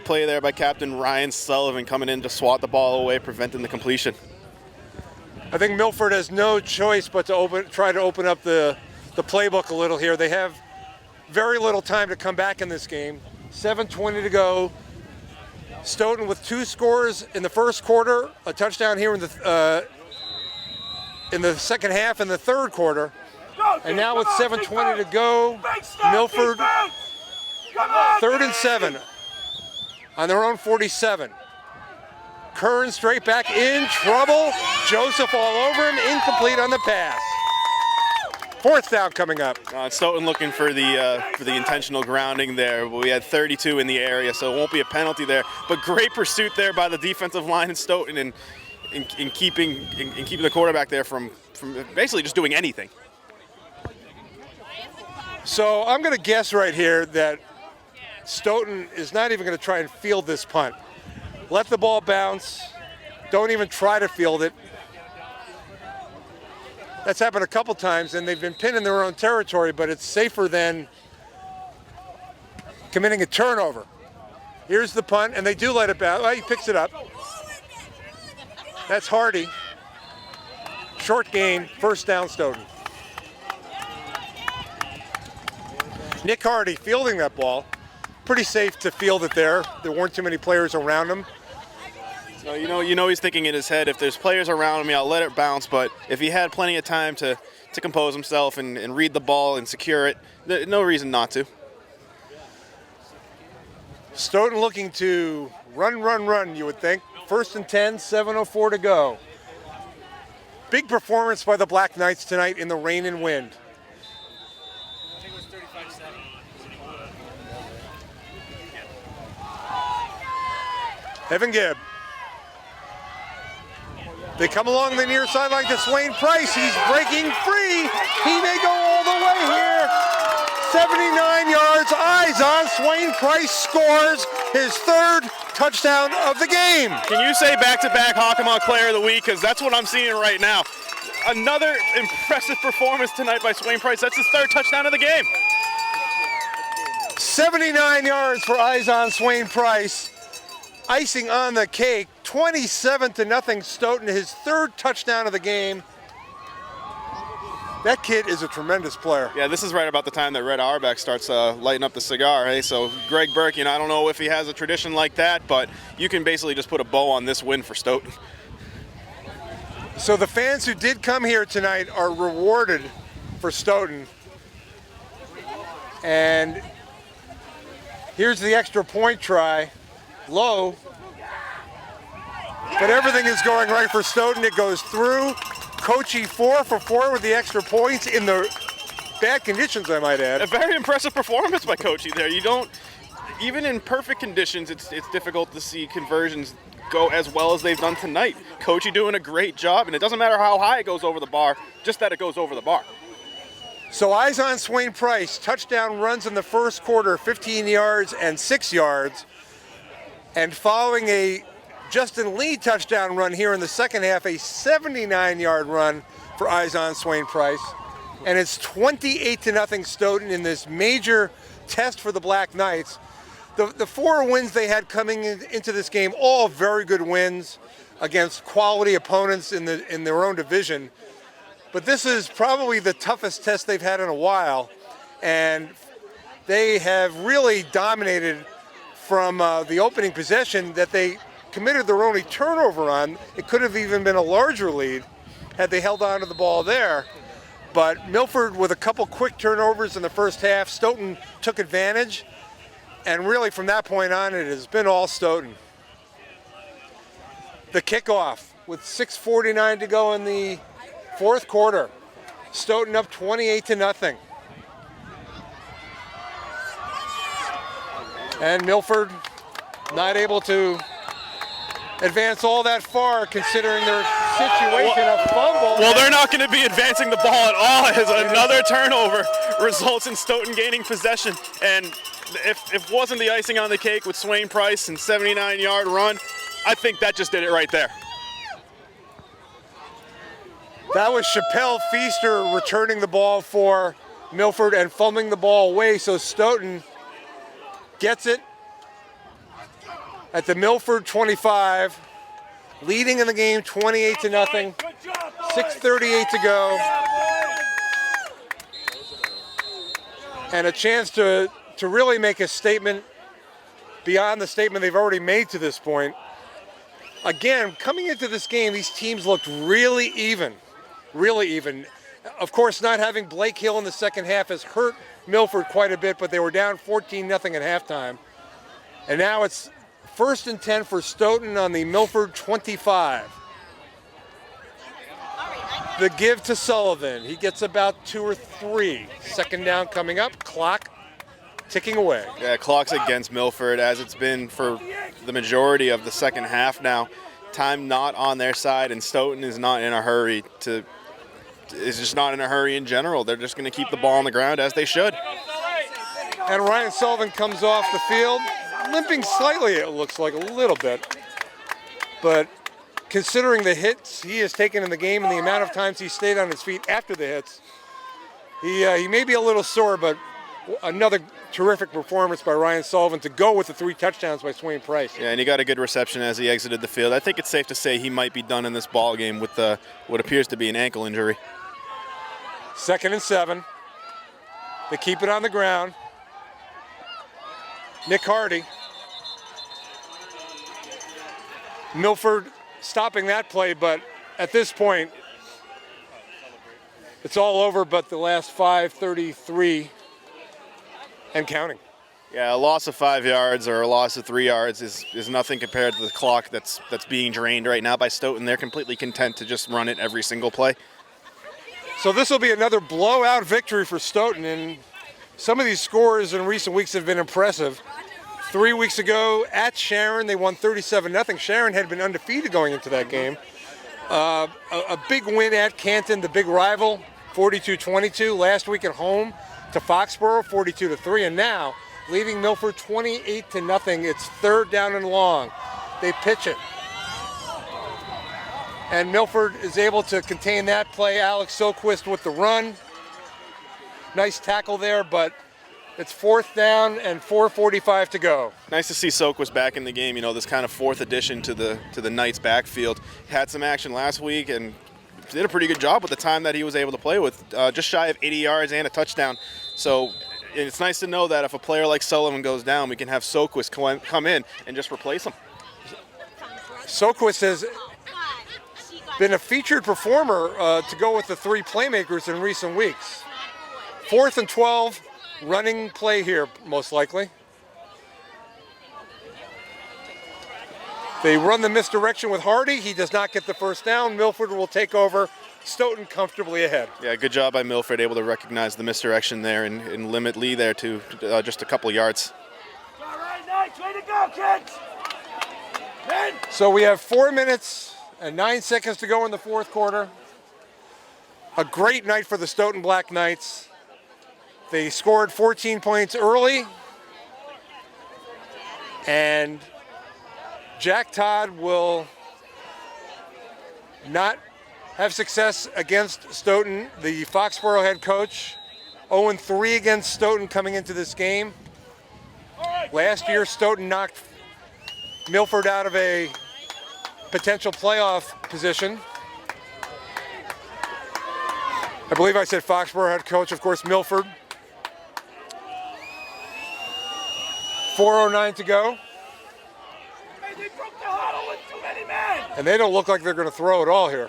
play there by Captain Ryan Sullivan coming in to swat the ball away, preventing the completion. I think Milford has no choice but to try to open up the playbook a little here. They have very little time to come back in this game. 7:20 to go. Stoughton with 2 scores in the first quarter, a touchdown here in the second half in the third quarter. And now with 7:20 to go, Milford 3rd and 7 on their own 47. Curran straight back in trouble. Joseph all over him, incomplete on the pass. 4th down coming up. Stoughton looking for the intentional grounding there. We had 32 in the area, so it won't be a penalty there. But great pursuit there by the defensive line in Stoughton and in keeping the quarterback there from basically just doing anything. So I'm going to guess right here that Stoughton is not even going to try and field this punt. Let the ball bounce. Don't even try to field it. That's happened a couple times, and they've been pinned in their own territory, but it's safer than committing a turnover. Here's the punt, and they do let it bounce. Well, he picks it up. That's Hardy. Short gain, 1st down Stoughton. Nick Hardy fielding that ball. Pretty safe to field it there. There weren't too many players around him. So you know he's thinking in his head, if there's players around me, I'll let it bounce. But if he had plenty of time to compose himself and read the ball and secure it, no reason not to. Stoughton looking to run, you would think. 1st and 10, 7:04 to go. Big performance by the Black Knights tonight in the rain and wind. Evan Gibb. They come along the near sideline to Swain Price. He's breaking free. He may go all the way here. 79 yards, eyes on. Swain Price scores his third touchdown of the game. Can you say back-to-back Hockomock Player of the Week? Because that's what I'm seeing right now. Another impressive performance tonight by Swain Price. That's his third touchdown of the game. 79 yards for eyes on Swain Price. Icing on the cake, 27-0 Stoughton, his third touchdown of the game. That kid is a tremendous player. Yeah, this is right about the time that Red Auerbach starts lighting up the cigar. Hey, so Greg Burke, I don't know if he has a tradition like that, but you can basically just put a bow on this win for Stoughton. So the fans who did come here tonight are rewarded for Stoughton. And here's the extra point try. Low, but everything is going right for Stoughton. It goes through. Kochi 4 for 4 with the extra points in the bad conditions, I might add. A very impressive performance by Kochi there. You don't, even in perfect conditions, it's difficult to see conversions go as well as they've done tonight. Kochi doing a great job, and it doesn't matter how high it goes over the bar, just that it goes over the bar. So eyes on Swain Price. Touchdown runs in the first quarter, 15 yards and 6 yards. And following a Justin Lee touchdown run here in the second half, a 79-yard run for eyes on Swain Price. And it's 28-0 Stoughton in this major test for the Black Knights. The 4 wins they had coming into this game, all very good wins against quality opponents in their own division. But this is probably the toughest test they've had in a while. And they have really dominated from the opening possession that they committed their only turnover on. It could have even been a larger lead had they held on to the ball there. But Milford with a couple quick turnovers in the first half. Stoughton took advantage. And really from that point on, it has been all Stoughton. The kickoff with 6:49 to go in the fourth quarter. Stoughton up 28-0. And Milford not able to advance all that far considering their situation of fumble. Well, they're not going to be advancing the ball at all as another turnover results in Stoughton gaining possession. And if it wasn't the icing on the cake with Swain Price and 79-yard run, I think that just did it right there. That was Chappelle Feaster returning the ball for Milford and fumbling the ball away, so Stoughton gets it at the Milford 25, leading in the game 28-0, 6:38 to go, and a chance to really make a statement beyond the statement they've already made to this point. Again, coming into this game, these teams looked really even. Of course, not having Blake Hill in the second half has hurt Milford quite a bit, but they were down 14-0 at halftime. And now it's 1st and 10 for Stoughton on the Milford 25. The give to Sullivan. He gets about 2 or 3. Second down coming up. Clock ticking away. Yeah, clock's against Milford as it's been for the majority of the second half now. Time not on their side, and Stoughton is not in a hurry is just not in a hurry in general. They're just going to keep the ball on the ground as they should. And Ryan Sullivan comes off the field, limping slightly, it looks like, a little bit. But considering the hits he has taken in the game and the amount of times he stayed on his feet after the hits, he may be a little sore, but another terrific performance by Ryan Sullivan to go with the 3 touchdowns by Swain Price. Yeah, and he got a good reception as he exited the field. I think it's safe to say he might be done in this ball game with what appears to be an ankle injury. 2nd and 7. They keep it on the ground. Nick Hardy. Milford stopping that play, but at this point, it's all over but the last 5:33 and counting. Yeah, a loss of 5 yards or a loss of 3 yards is nothing compared to the clock that's being drained right now by Stoughton. They're completely content to just run it every single play. So this will be another blowout victory for Stoughton, and some of these scores in recent weeks have been impressive. 3 weeks ago at Sharon, they won 37-0. Sharon had been undefeated going into that game. A big win at Canton, the big rival, 42-22. Last week at home to Foxborough, 42-3. And now, leading Milford 28-0. It's 3rd down and long. They pitch it. And Milford is able to contain that play. Alex Soquist with the run. Nice tackle there, but it's 4th down and 4:45 to go. Nice to see Soquist back in the game. You know, this kind of 4th addition to the Knights backfield. Had some action last week and did a pretty good job with the time that he was able to play with. Just shy of 80 yards and a touchdown. So it's nice to know that if a player like Sullivan goes down, we can have Soquist come in and just replace him. Soquist has been a featured performer to go with the 3 playmakers in recent weeks. 4th and 12. Running play here, most likely. They run the misdirection with Hardy. He does not get the first down. Milford will take over. Stoughton comfortably ahead. Yeah, good job by Milford, able to recognize the misdirection there and limit Lee there to just a couple yards. All right, Knights, way to go, kids. Men. So we have 4 minutes and 9 seconds to go in the 4th quarter. A great night for the Stoughton Black Knights. They scored 14 points early, and Jack Todd will not have success against Stoughton. The Foxborough head coach, 0-3 against Stoughton coming into this game. Last year, Stoughton knocked Milford out of a potential playoff position. I believe I said Foxborough head coach, of course, Milford. 4:09 to go. Hey, they broke the huddle with too many men. And they don't look like they're going to throw at all here.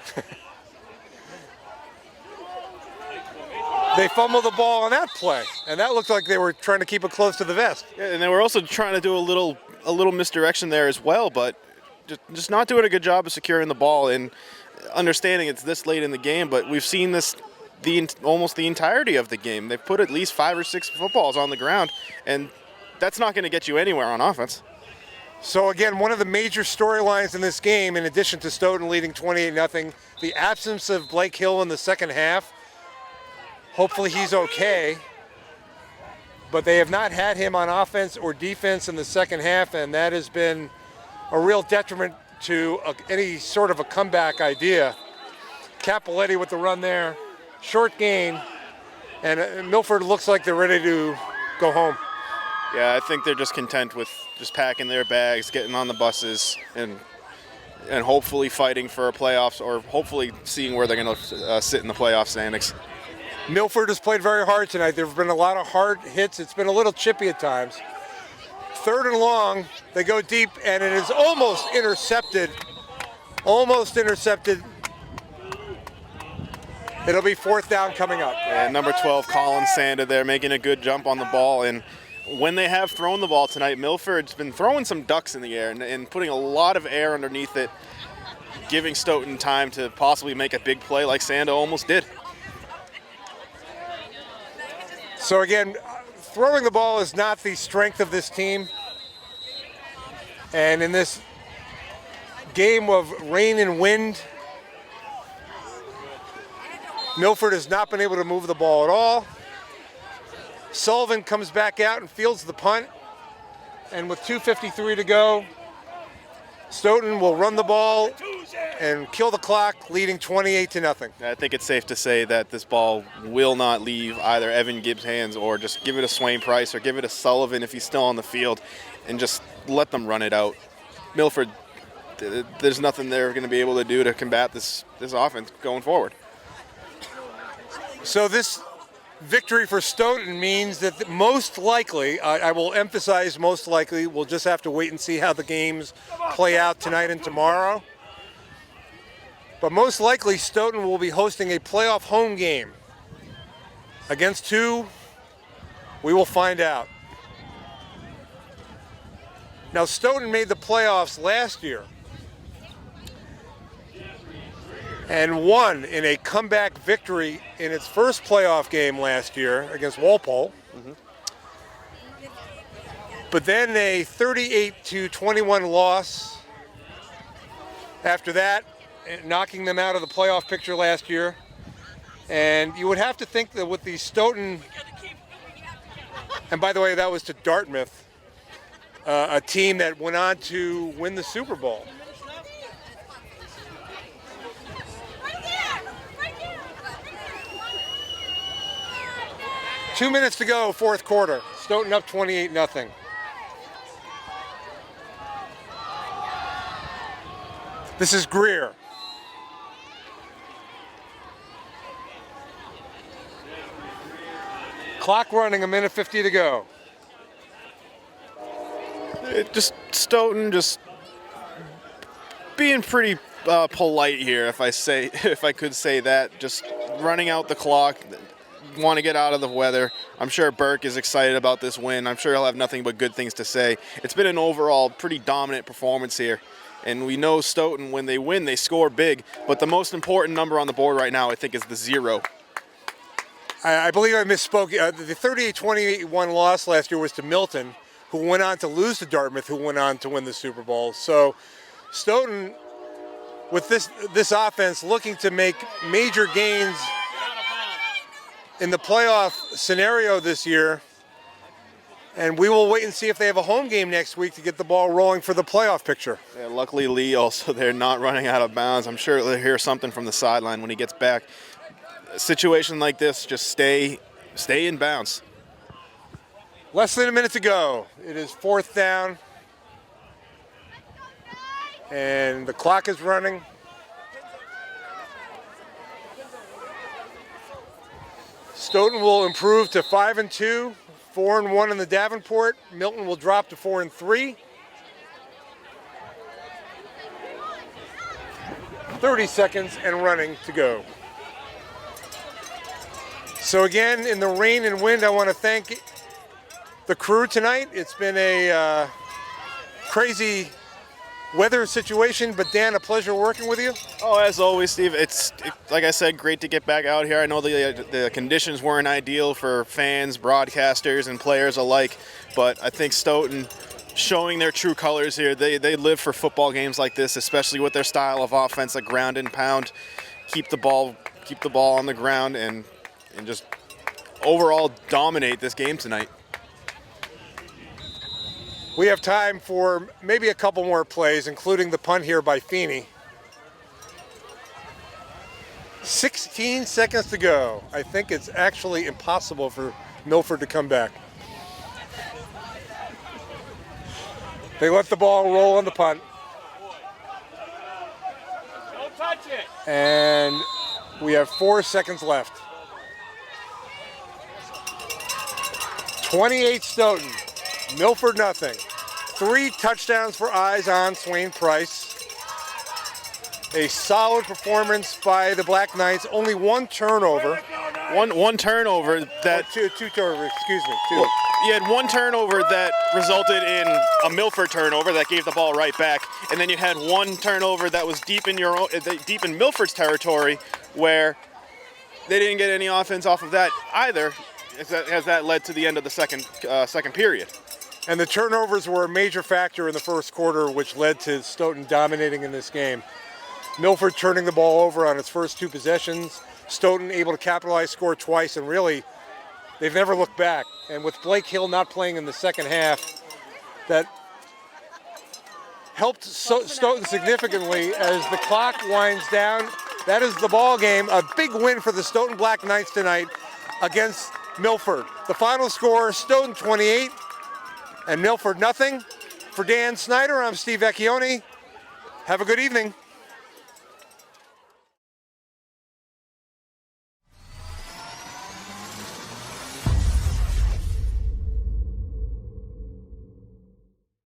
They fumbled the ball on that play, and that looked like they were trying to keep it close to the vest. Yeah, and they were also trying to do a little misdirection there as well, but just not doing a good job of securing the ball and understanding it's this late in the game. But we've seen this almost the entirety of the game. They've put at least 5 or 6 footballs on the ground, and that's not going to get you anywhere on offense. So again, one of the major storylines in this game, in addition to Stoughton leading 28-0, the absence of Blake Hill in the second half. Hopefully he's okay. But they have not had him on offense or defense in the second half, and that has been a real detriment to any sort of a comeback idea. Capoletti with the run there. Short gain, and Milford looks like they're ready to go home. Yeah, I think they're just content with just packing their bags, getting on the buses, and hopefully fighting for a playoffs, or hopefully seeing where they're going to sit in the playoff standings. Milford has played very hard tonight. There have been a lot of hard hits. It's been a little chippy at times. 3rd and long, they go deep, and it is almost intercepted. Almost intercepted. It'll be 4th down coming up. And number 12, Colin Sander there, making a good jump on the ball. And when they have thrown the ball tonight, Milford's been throwing some ducks in the air and putting a lot of air underneath it, giving Stoughton time to possibly make a big play like Sander almost did. So again, throwing the ball is not the strength of this team. And in this game of rain and wind, Milford has not been able to move the ball at all. Sullivan comes back out and fields the punt. And with 2:53 to go, Stoughton will run the ball and kill the clock, leading 28-0. I think it's safe to say that this ball will not leave either Evan Gibbs' hands, or just give it to Swain Price or give it to Sullivan if he's still on the field, and just let them run it out. Milford, there's nothing they're going to be able to do to combat this offense going forward. So this victory for Stoughton means that most likely, I will emphasize most likely, we'll just have to wait and see how the games play out tonight and tomorrow. But most likely, Stoughton will be hosting a playoff home game. Against who? We will find out. Now, Stoughton made the playoffs last year and won in a comeback victory in its first playoff game last year against Walpole. But then a 38-21 loss after that, knocking them out of the playoff picture last year. And you would have to think that with the Stoughton, and by the way, that was to Dartmouth, a team that went on to win the Super Bowl. Two minutes to go, fourth quarter. Stoughton up 28-0. This is Greer. Clock running, a minute 50 to go. Stoughton just being pretty polite here, if I could say that. Just running out the clock. Want to get out of the weather. I'm sure Burke is excited about this win. I'm sure he'll have nothing but good things to say. It's been an overall pretty dominant performance here. And we know Stoughton, when they win, they score big. But the most important number on the board right now, I think, is the 0. I believe I misspoke. The 38-21 loss last year was to Milton, who went on to lose to Dartmouth, who went on to win the Super Bowl. So Stoughton, with this offense, looking to make major gains in the playoff scenario this year. And we will wait and see if they have a home game next week to get the ball rolling for the playoff picture. Yeah, luckily, Lee, also, they're not running out of bounds. I'm sure he'll hear something from the sideline when he gets back. A situation like this, just stay in bounds. Less than a minute to go. It is fourth down. And the clock is running. Stoughton will improve to 5-2, 4-1 in the Davenport. Milton will drop to 4-3. 30 seconds and running to go. So again, in the rain and wind, I want to thank the crew tonight. It's been a crazy weather situation, but Dan, a pleasure working with you. Oh, as always, Steve, it's like I said, great to get back out here. I know the conditions weren't ideal for fans, broadcasters, and players alike, but I think Stoughton showing their true colors here. They live for football games like this, especially with their style of offense, like ground and pound, keep the ball on the ground, and just overall dominate this game tonight. We have time for maybe a couple more plays, including the punt here by Feeney. 16 seconds to go. I think it's actually impossible for Milford to come back. They let the ball roll on the punt. Don't touch it. And we have 4 seconds left. 28 Stoughton. Milford nothing. 3 touchdowns for eyes on Swain Price. A solid performance by the Black Knights. Only 1 turnover. One turnover that Two turnovers, excuse me. 2. Well, you had 1 turnover that resulted in a Milford turnover that gave the ball right back, and then you had 1 turnover that was deep in Milford's territory, where they didn't get any offense off of that either, as that led to the end of the second period. And the turnovers were a major factor in the first quarter, which led to Stoughton dominating in this game. Milford turning the ball over on its first 2 possessions. Stoughton able to capitalize, score twice, and really, they've never looked back. And with Blake Hill not playing in the second half, that helped Stoughton significantly as the clock winds down. That is the ball game. A big win for the Stoughton Black Knights tonight against Milford. The final score, Stoughton 28 and Milford nothing. For Dan Snyder, I'm Steve Vecchione. Have a good evening.